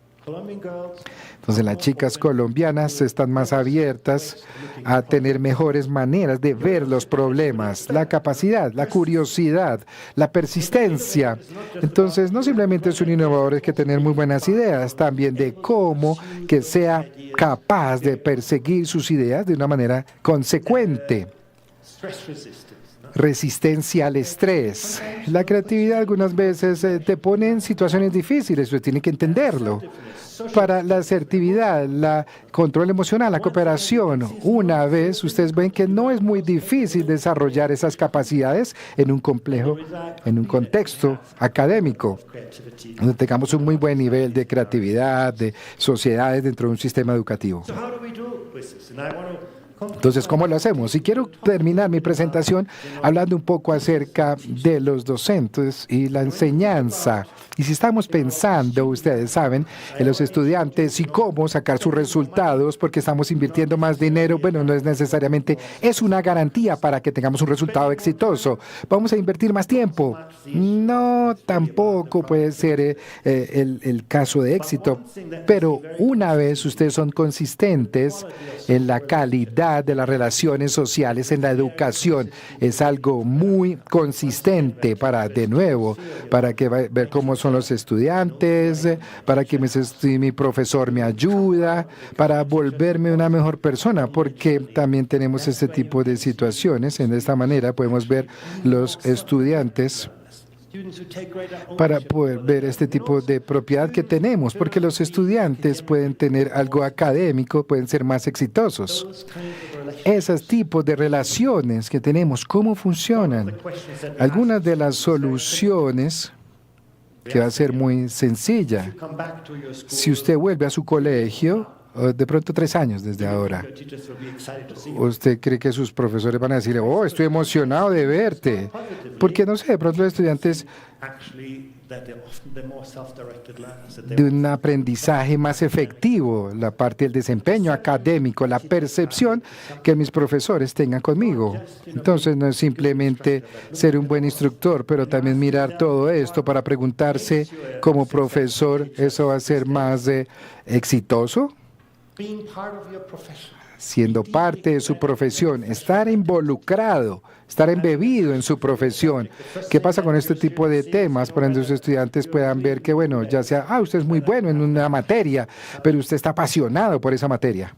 Entonces, las chicas colombianas están más abiertas a tener mejores maneras de ver los problemas, la capacidad, la curiosidad, la persistencia. Entonces, no simplemente es un innovador, es que tener muy buenas ideas, también de cómo que sea capaz de perseguir sus ideas de una manera consecuente. Resistencia al estrés. La creatividad algunas veces te pone en situaciones difíciles, usted tiene que entenderlo. Para la asertividad, la control emocional, la cooperación, una vez ustedes ven que no es muy difícil desarrollar esas capacidades en un contexto académico, donde tengamos un muy buen nivel de creatividad, de sociedades dentro de un sistema educativo. Entonces, ¿cómo lo hacemos? Y quiero terminar mi presentación hablando un poco acerca de los docentes y la enseñanza. Y si estamos pensando, ustedes saben, en los estudiantes y cómo sacar sus resultados, porque estamos invirtiendo más dinero, bueno, no es necesariamente, es una garantía para que tengamos un resultado exitoso. ¿Vamos a invertir más tiempo? No, tampoco puede ser el caso de éxito. Pero una vez ustedes son consistentes en la calidad de las relaciones sociales en la educación, es algo muy consistente para, de nuevo, para que ver cómo son los estudiantes, para que mi profesor me ayuda, para volverme una mejor persona, porque también tenemos este tipo de situaciones. En esta manera podemos ver los estudiantes para poder ver este tipo de propiedad que tenemos, porque los estudiantes pueden tener algo académico, pueden ser más exitosos. Esos tipos de relaciones que tenemos, ¿cómo funcionan? Algunas de las soluciones, que va a ser muy sencilla, si usted vuelve a su colegio, de pronto 3 años desde ahora, ¿usted cree que sus profesores van a decir, oh, estoy emocionado de verte? Porque no sé, de pronto los estudiantes de un aprendizaje más efectivo, la parte del desempeño académico, la percepción que mis profesores tengan conmigo. Entonces no es simplemente ser un buen instructor, pero también mirar todo esto para preguntarse como profesor, ¿eso va a ser más exitoso? Siendo parte de su profesión, estar involucrado, estar embebido en su profesión. ¿Qué pasa con este tipo de temas? Para que los estudiantes puedan ver que, bueno, ya sea, usted es muy bueno en una materia, pero usted está apasionado por esa materia.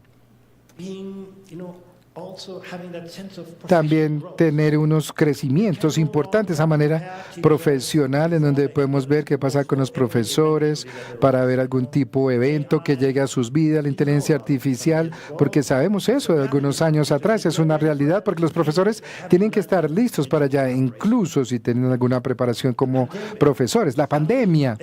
También tener unos crecimientos importantes a manera profesional, en donde podemos ver qué pasa con los profesores para ver algún tipo de evento que llegue a sus vidas, la inteligencia artificial, porque sabemos eso de algunos años atrás, es una realidad, porque los profesores tienen que estar listos para allá, incluso si tienen alguna preparación como profesores. La pandemia,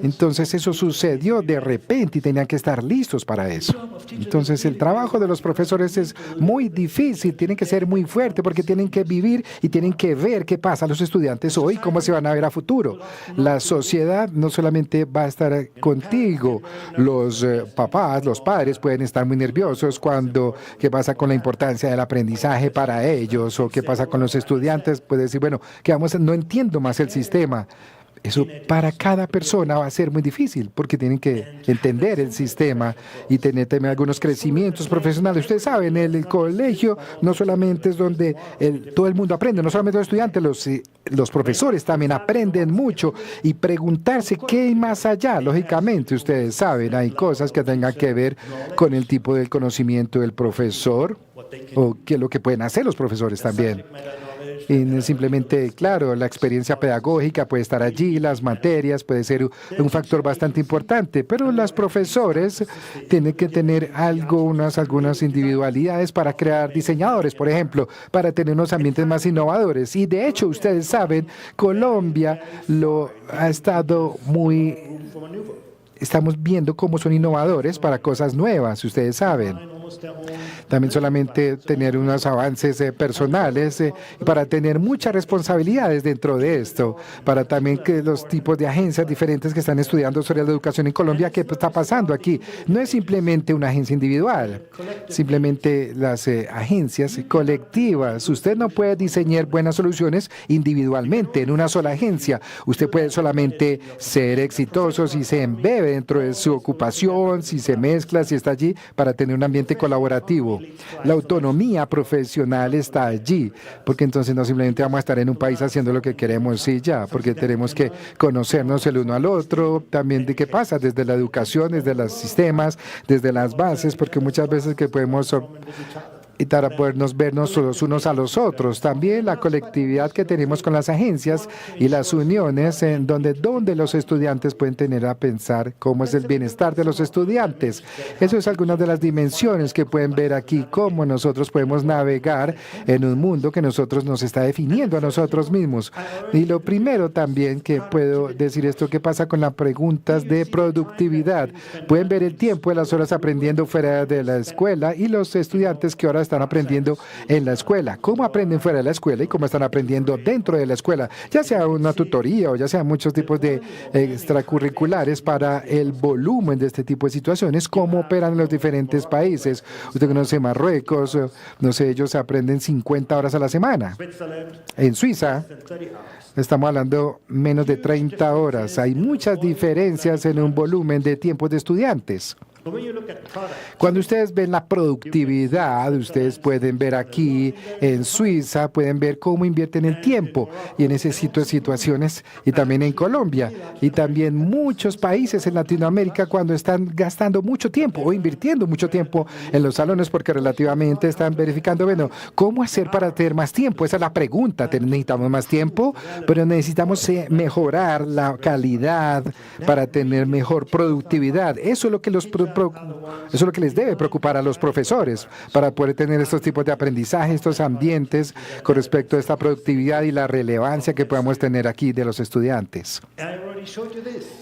entonces eso sucedió de repente y tenían que estar listos para eso. Entonces el trabajo de los profesores es muy difícil, tienen que ser muy fuerte porque tienen que vivir y tienen que ver qué pasa a los estudiantes hoy, cómo se van a ver a futuro. La sociedad no solamente va a estar contigo, los papás, los padres pueden estar muy nerviosos cuando qué pasa con la importancia del aprendizaje para ellos, o qué pasa con los estudiantes, puede decir, bueno, no entiendo más el sistema. Eso para cada persona va a ser muy difícil porque tienen que entender el sistema y tener también algunos crecimientos profesionales. Ustedes saben, el colegio no solamente es donde todo el mundo aprende, no solamente los estudiantes, los profesores también aprenden mucho y preguntarse qué hay más allá. Lógicamente, ustedes saben, hay cosas que tengan que ver con el tipo del conocimiento del profesor o qué es lo que pueden hacer los profesores también. Y simplemente, claro, la experiencia pedagógica puede estar allí, las materias puede ser un factor bastante importante, pero los profesores tienen que tener algunas individualidades para crear diseñadores, por ejemplo, para tener unos ambientes más innovadores. Y de hecho, ustedes saben, Colombia ha estado estamos viendo cómo son innovadores para cosas nuevas, ustedes saben. También solamente tener unos avances personales para tener muchas responsabilidades dentro de esto, para también que los tipos de agencias diferentes que están estudiando sobre la educación en Colombia, ¿qué está pasando aquí? No es simplemente una agencia individual, simplemente las agencias colectivas. Usted no puede diseñar buenas soluciones individualmente en una sola agencia. Usted puede solamente ser exitoso si se embebe dentro de su ocupación, si se mezcla, si está allí para tener un ambiente colaborativo. La autonomía profesional está allí, porque entonces no simplemente vamos a estar en un país haciendo lo que queremos y ya, porque tenemos que conocernos el uno al otro, también de qué pasa desde la educación, desde los sistemas, desde las bases, porque muchas veces que podemos y para podernos vernos los unos a los otros. También la colectividad que tenemos con las agencias y las uniones, en donde los estudiantes pueden tener a pensar cómo es el bienestar de los estudiantes. Eso es algunas de las dimensiones que pueden ver aquí, cómo nosotros podemos navegar en un mundo que nos está definiendo a nosotros mismos. Y lo primero también que puedo decir esto, ¿qué pasa con las preguntas de productividad? Pueden ver el tiempo de las horas aprendiendo fuera de la escuela y los estudiantes que ahora están aprendiendo en la escuela. ¿Cómo aprenden fuera de la escuela y cómo están aprendiendo dentro de la escuela? Ya sea una tutoría o ya sea muchos tipos de extracurriculares para el volumen de este tipo de situaciones, cómo operan en los diferentes países. Usted conoce Marruecos, no sé, ellos aprenden 50 horas a la semana. En Suiza estamos hablando menos de 30 horas. Hay muchas diferencias en un volumen de tiempos de estudiantes. Cuando ustedes ven la productividad, ustedes pueden ver aquí en Suiza, pueden ver cómo invierten el tiempo y en ese situaciones y también en Colombia y también muchos países en Latinoamérica cuando están gastando mucho tiempo o invirtiendo mucho tiempo en los salones porque relativamente están verificando, bueno, ¿cómo hacer para tener más tiempo? Esa es la pregunta. ¿Necesitamos más tiempo? Pero necesitamos mejorar la calidad para tener mejor productividad. Eso es lo que eso es lo que les debe preocupar a los profesores para poder tener estos tipos de aprendizaje, estos ambientes con respecto a esta productividad y la relevancia que podamos tener aquí de los estudiantes.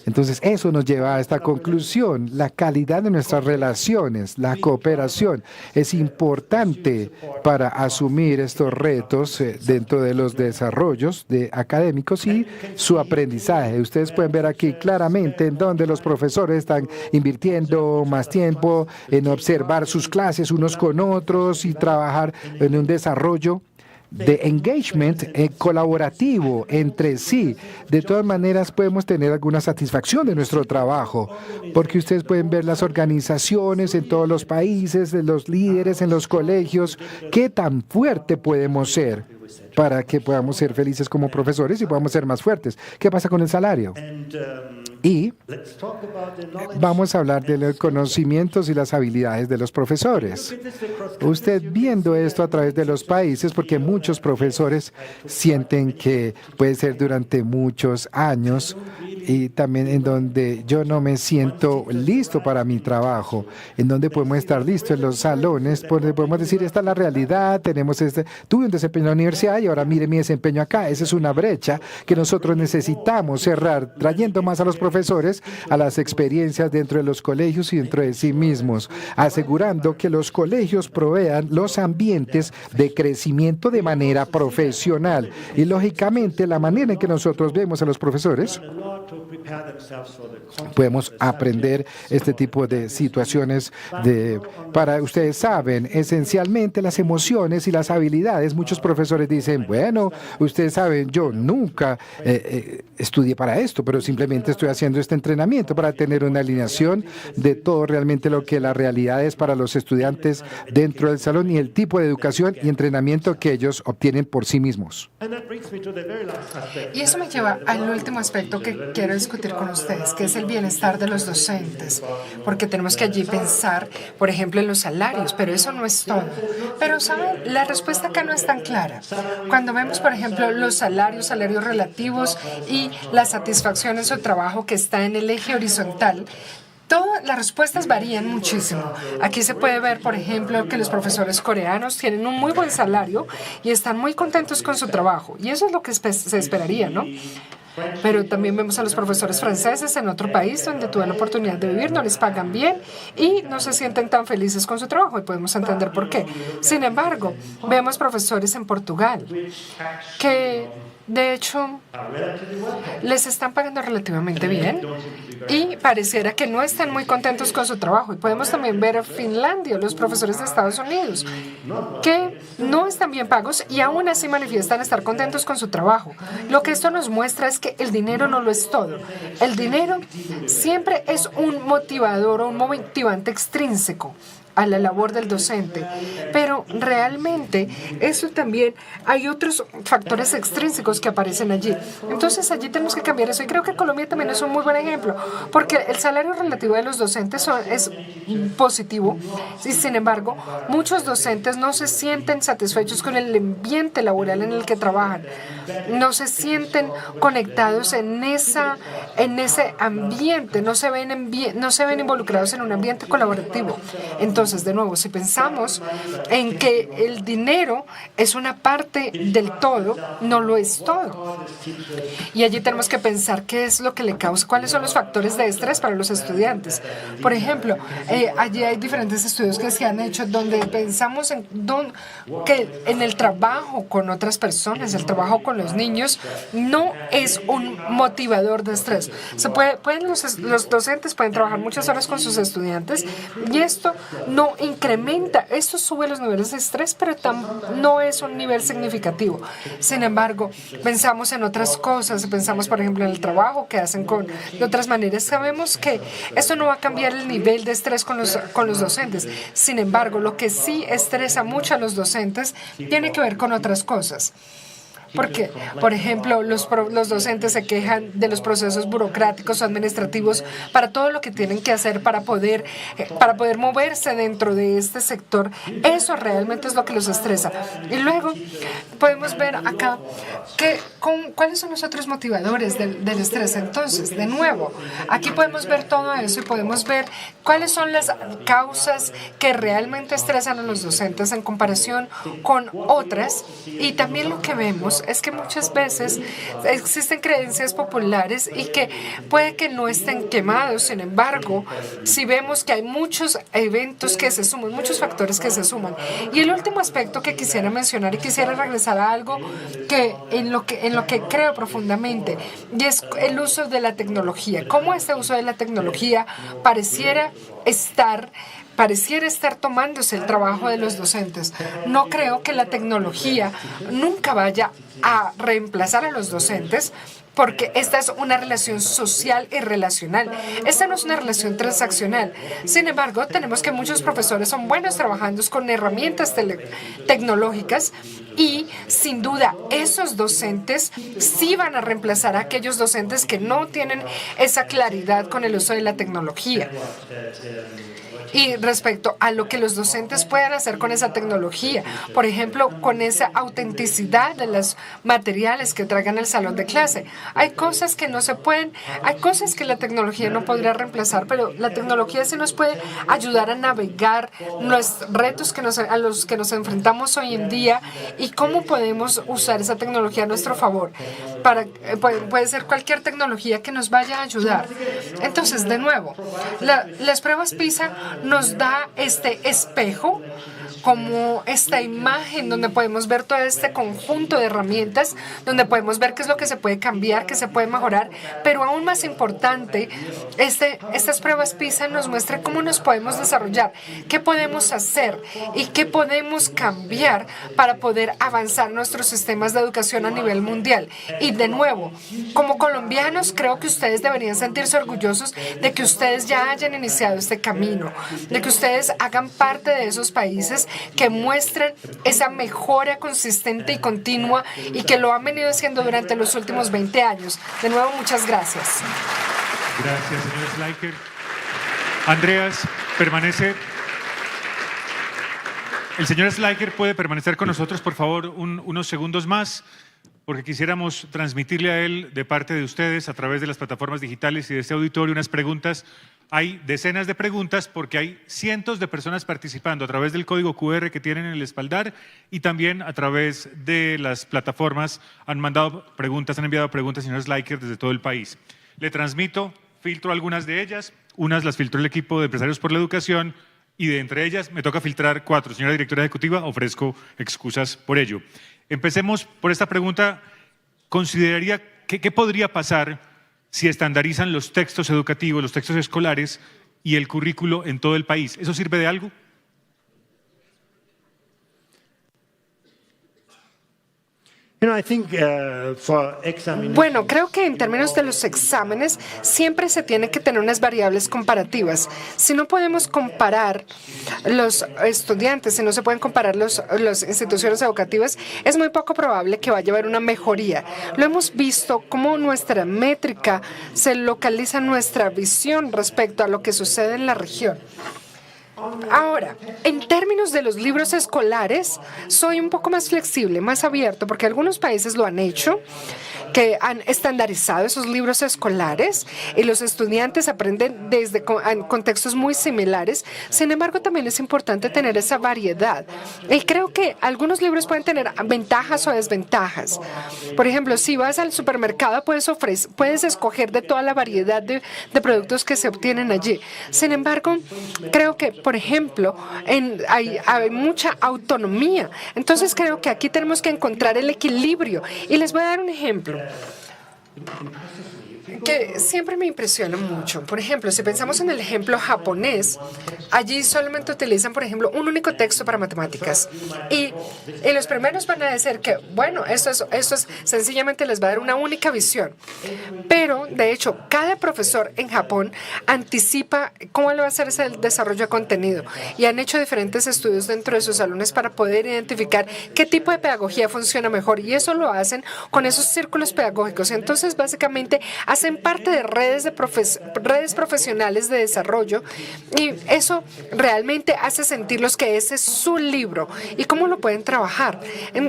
Entonces, eso nos lleva a esta conclusión. La calidad de nuestras relaciones, la cooperación, es importante para asumir estos retos dentro de los desarrollos académicos y su aprendizaje. Ustedes pueden ver aquí claramente en donde los profesores están invirtiendo más tiempo en observar sus clases unos con otros y trabajar en un desarrollo de engagement colaborativo entre sí. De todas maneras, podemos tener alguna satisfacción de nuestro trabajo, porque ustedes pueden ver las organizaciones en todos los países, de los líderes en los colegios, qué tan fuerte podemos ser para que podamos ser felices como profesores y podamos ser más fuertes. ¿Qué pasa con el salario? Y vamos a hablar de los conocimientos y las habilidades de los profesores. Usted viendo esto a través de los países, porque muchos profesores sienten que puede ser durante muchos años y también en donde yo no me siento listo para mi trabajo, en donde podemos estar listos en los salones, donde podemos decir, esta es la realidad, tuve un desempeño en la universidad y ahora mire mi desempeño acá. Esa es una brecha que nosotros necesitamos cerrar, trayendo más a los profesores a las experiencias dentro de los colegios y dentro de sí mismos, asegurando que los colegios provean los ambientes de crecimiento de manera profesional. Y lógicamente la manera en que nosotros vemos a los profesores, podemos aprender este tipo de situaciones para, ustedes saben, esencialmente las emociones y las habilidades. Muchos profesores dicen, bueno, ustedes saben, yo nunca estudié para esto, pero simplemente estoy haciendo este entrenamiento para tener una alineación de todo realmente lo que la realidad es para los estudiantes dentro del salón y el tipo de educación y entrenamiento que ellos obtienen por sí mismos. Y eso me lleva al último aspecto que quiero discutir con ustedes, que es el bienestar de los docentes, porque tenemos que allí pensar, por ejemplo, en los salarios, pero eso no es todo. Pero, ¿saben? La respuesta acá no es tan clara. Cuando vemos, por ejemplo, los salarios relativos y la satisfacción en su trabajo que está en el eje horizontal, las respuestas varían muchísimo. Aquí se puede ver, por ejemplo, que los profesores coreanos tienen un muy buen salario y están muy contentos con su trabajo. Y eso es lo que se esperaría, ¿no? Pero también vemos a los profesores franceses en otro país donde tuve la oportunidad de vivir, no les pagan bien y no se sienten tan felices con su trabajo y podemos entender por qué. Sin embargo, vemos profesores en Portugal que, de hecho, les están pagando relativamente bien y pareciera que no están muy contentos con su trabajo. Y podemos también ver a Finlandia, los profesores de Estados Unidos, que no están bien pagos y aún así manifiestan estar contentos con su trabajo. Lo que esto nos muestra es que el dinero no lo es todo. El dinero siempre es un motivador o un motivante extrínseco a la labor del docente, pero realmente eso también hay otros factores extrínsecos que aparecen allí. Entonces allí tenemos que cambiar eso y creo que Colombia también es un muy buen ejemplo, porque el salario relativo de los docentes es positivo y sin embargo muchos docentes no se sienten satisfechos con el ambiente laboral en el que trabajan, no se sienten conectados en ese ambiente, no se ven involucrados en un ambiente colaborativo. Entonces, de nuevo, si pensamos en que el dinero es una parte del todo, no lo es todo. Y allí tenemos que pensar qué es lo que le causa, cuáles son los factores de estrés para los estudiantes. Por ejemplo, allí hay diferentes estudios que se han hecho donde pensamos que en el trabajo con otras personas, el trabajo con los niños, no es un motivador de estrés. Los docentes pueden trabajar muchas horas con sus estudiantes y esto no incrementa. Esto sube los niveles de estrés, pero no es un nivel significativo. Sin embargo, pensamos en otras cosas, pensamos, por ejemplo, en el trabajo que hacen de otras maneras. Sabemos que esto no va a cambiar el nivel de estrés con los docentes. Sin embargo, lo que sí estresa mucho a los docentes tiene que ver con otras cosas. Porque, por ejemplo, los docentes se quejan de los procesos burocráticos o administrativos para todo lo que tienen que hacer para poder moverse dentro de este sector. Eso realmente es lo que los estresa. Y luego podemos ver acá cuáles son los otros motivadores del estrés. Entonces, de nuevo, aquí podemos ver todo eso y podemos ver cuáles son las causas que realmente estresan a los docentes en comparación con otras. Y también lo que vemos es que muchas veces existen creencias populares y que puede que no estén quemados. Sin embargo, si vemos que hay muchos eventos que se suman, muchos factores que se suman. Y el último aspecto que quisiera mencionar y quisiera regresar a algo en lo que creo profundamente, y es el uso de la tecnología. Cómo este uso de la tecnología pareciera estar tomándose el trabajo de los docentes. No creo que la tecnología nunca vaya a reemplazar a los docentes, porque esta es una relación social y relacional. Esta no es una relación transaccional. Sin embargo, tenemos que muchos profesores son buenos trabajando con herramientas tecnológicas y, sin duda, esos docentes sí van a reemplazar a aquellos docentes que no tienen esa claridad con el uso de la tecnología. Y respecto a lo que los docentes puedan hacer con esa tecnología, por ejemplo, con esa autenticidad de los materiales que traigan al salón de clase. Hay cosas que no se pueden, hay cosas que la tecnología no podría reemplazar, pero la tecnología sí nos puede ayudar a navegar los retos a los que nos enfrentamos hoy en día y cómo podemos usar esa tecnología a nuestro favor. Puede ser cualquier tecnología que nos vaya a ayudar. Entonces, de nuevo, las pruebas PISA nos da este espejo, como esta imagen donde podemos ver todo este conjunto de herramientas, donde podemos ver qué es lo que se puede cambiar, qué se puede mejorar, pero aún más importante, estas pruebas PISA nos muestran cómo nos podemos desarrollar, qué podemos hacer y qué podemos cambiar para poder avanzar nuestros sistemas de educación a nivel mundial. Y de nuevo, como colombianos, creo que ustedes deberían sentirse orgullosos de que ustedes ya hayan iniciado este camino, de que ustedes hagan parte de esos países que muestran esa mejora consistente y continua y que lo han venido haciendo durante los últimos 20 años. De nuevo, muchas gracias. Gracias, señor Schleicher. Andreas, permanece. El señor Schleicher puede permanecer con nosotros, por favor, unos segundos más, porque quisiéramos transmitirle a él, de parte de ustedes, a través de las plataformas digitales y de este auditorio, unas preguntas. Hay decenas de preguntas porque hay cientos de personas participando a través del código QR que tienen en el espaldar y también a través de las plataformas han enviado preguntas, señor Schleicher, desde todo el país. Le transmito, filtro algunas de ellas, unas las filtró el equipo de Empresarios por la Educación y de entre ellas me toca filtrar 4. Señora directora ejecutiva, ofrezco excusas por ello. Empecemos por esta pregunta. ¿Consideraría qué podría pasar si estandarizan los textos educativos, los textos escolares y el currículo en todo el país? ¿Eso sirve de algo? Bueno, creo que en términos de los exámenes siempre se tiene que tener unas variables comparativas. Si no podemos comparar los estudiantes, si no se pueden comparar las instituciones educativas, es muy poco probable que vaya a haber una mejoría. Lo hemos visto como nuestra métrica se localiza nuestra visión respecto a lo que sucede en la región. Ahora, en términos de los libros escolares, soy un poco más flexible, más abierto, porque algunos países lo han hecho, que han estandarizado esos libros escolares y los estudiantes aprenden desde contextos muy similares. Sin embargo, también es importante tener esa variedad. Y creo que algunos libros pueden tener ventajas o desventajas. Por ejemplo, si vas al supermercado, puedes escoger de toda la variedad de productos que se obtienen allí. Sin embargo, creo que, por ejemplo, hay mucha autonomía. Entonces, creo que aquí tenemos que encontrar el equilibrio. Y les voy a dar un ejemplo. que siempre me impresiona mucho. Por ejemplo, si pensamos en el ejemplo japonés, allí solamente utilizan, por ejemplo, un único texto para matemáticas. Y los primeros van a decir que, bueno, esto es sencillamente les va a dar una única visión. Pero, de hecho, cada profesor en Japón anticipa cómo le va a hacer ese desarrollo de contenido. Y han hecho diferentes estudios dentro de sus salones para poder identificar qué tipo de pedagogía funciona mejor. Y eso lo hacen con esos círculos pedagógicos. Entonces, básicamente, hacen parte de redes profesionales de desarrollo, y eso realmente hace sentirlos que ese es su libro y cómo lo pueden trabajar.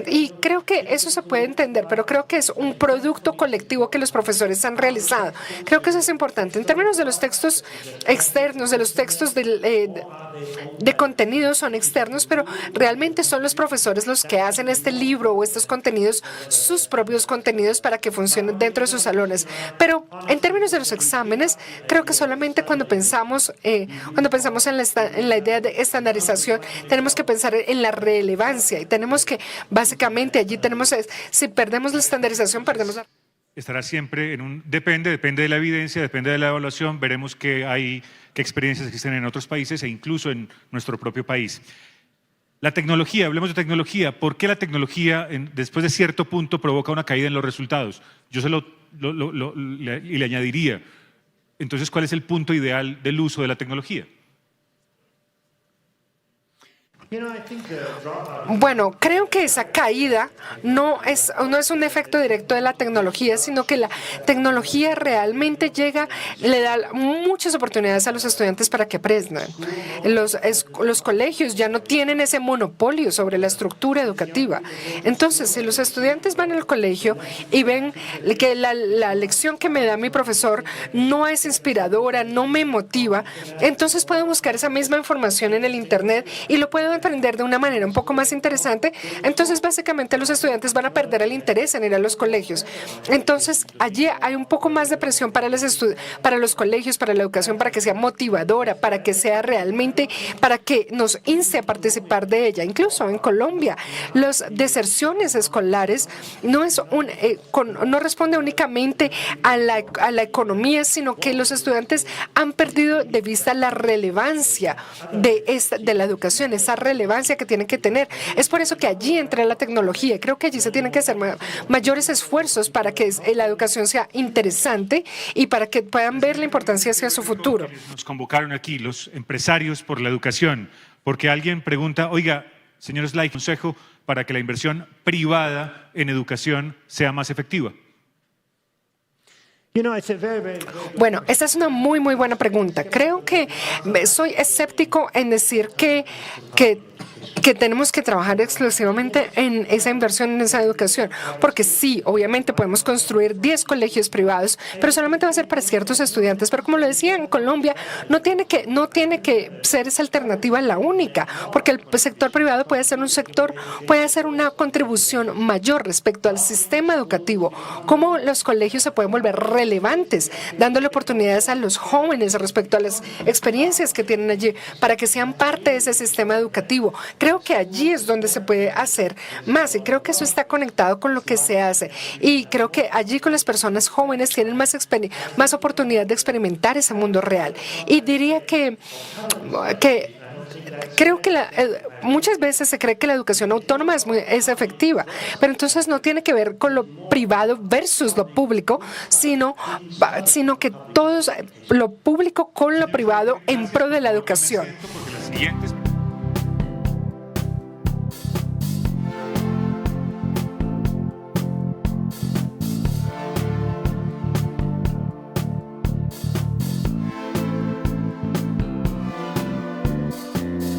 Y creo que eso se puede entender, pero creo que es un producto colectivo que los profesores han realizado. Creo que eso es importante. En términos de los textos externos, de los textos de contenido son externos, pero realmente son los profesores los que hacen este libro o estos contenidos, sus propios contenidos, para que funcionen dentro de sus salones. Pero en términos de los exámenes, creo que solamente cuando pensamos en la idea de estandarización, tenemos que pensar en la relevancia, y tenemos que, básicamente, allí tenemos, si perdemos la estandarización, perdemos la... Estará siempre depende de la evidencia, depende de la evaluación, veremos qué experiencias existen en otros países e incluso en nuestro propio país. La tecnología, hablemos de tecnología. ¿Por qué la tecnología, después de cierto punto, provoca una caída en los resultados? Yo le añadiría, entonces, ¿cuál es el punto ideal del uso de la tecnología? Bueno, creo que esa caída no es un efecto directo de la tecnología, sino que la tecnología realmente le da muchas oportunidades a los estudiantes para que aprendan. Los colegios ya no tienen ese monopolio sobre la estructura educativa. Entonces, si los estudiantes van al colegio y ven que la lección que me da mi profesor no es inspiradora, no me motiva, entonces pueden buscar esa misma información en el Internet y lo pueden aprender de una manera un poco más interesante. Entonces, básicamente, los estudiantes van a perder el interés en ir a los colegios. Entonces, allí hay un poco más de presión para los colegios, para la educación, para que sea motivadora, para que sea realmente, para que nos inste a participar de ella. Incluso en Colombia, las deserciones escolares no responde únicamente a la economía, sino que los estudiantes han perdido de vista la relevancia de la educación, esa relevancia que tienen que tener. Es por eso que allí entra la tecnología. Creo que allí se tienen que hacer mayores esfuerzos para que la educación sea interesante y para que puedan ver la importancia hacia su futuro. Nos convocaron aquí los empresarios por la educación, porque alguien pregunta, oiga, señor Sly, consejo para que la inversión privada en educación sea más efectiva. Bueno, esta es una muy, muy buena pregunta. Creo que soy escéptico en decir que tenemos que trabajar exclusivamente en esa inversión, en esa educación, porque sí, obviamente podemos construir 10 colegios privados, pero solamente va a ser para ciertos estudiantes. Pero como lo decía, en Colombia no tiene que ser esa alternativa la única, porque el sector privado puede hacer una contribución mayor respecto al sistema educativo. Cómo los colegios se pueden volver relevantes, dándole oportunidades a los jóvenes respecto a las experiencias que tienen allí, para que sean parte de ese sistema educativo. Creo que allí es donde se puede hacer más, y creo que eso está conectado con lo que se hace, y creo que allí con las personas jóvenes tienen más oportunidad de experimentar ese mundo real. Y diría que creo que muchas veces se cree que la educación autónoma es efectiva, pero entonces no tiene que ver con lo privado versus lo público, sino que todos lo público con lo privado en pro de la educación. Porque las siguientes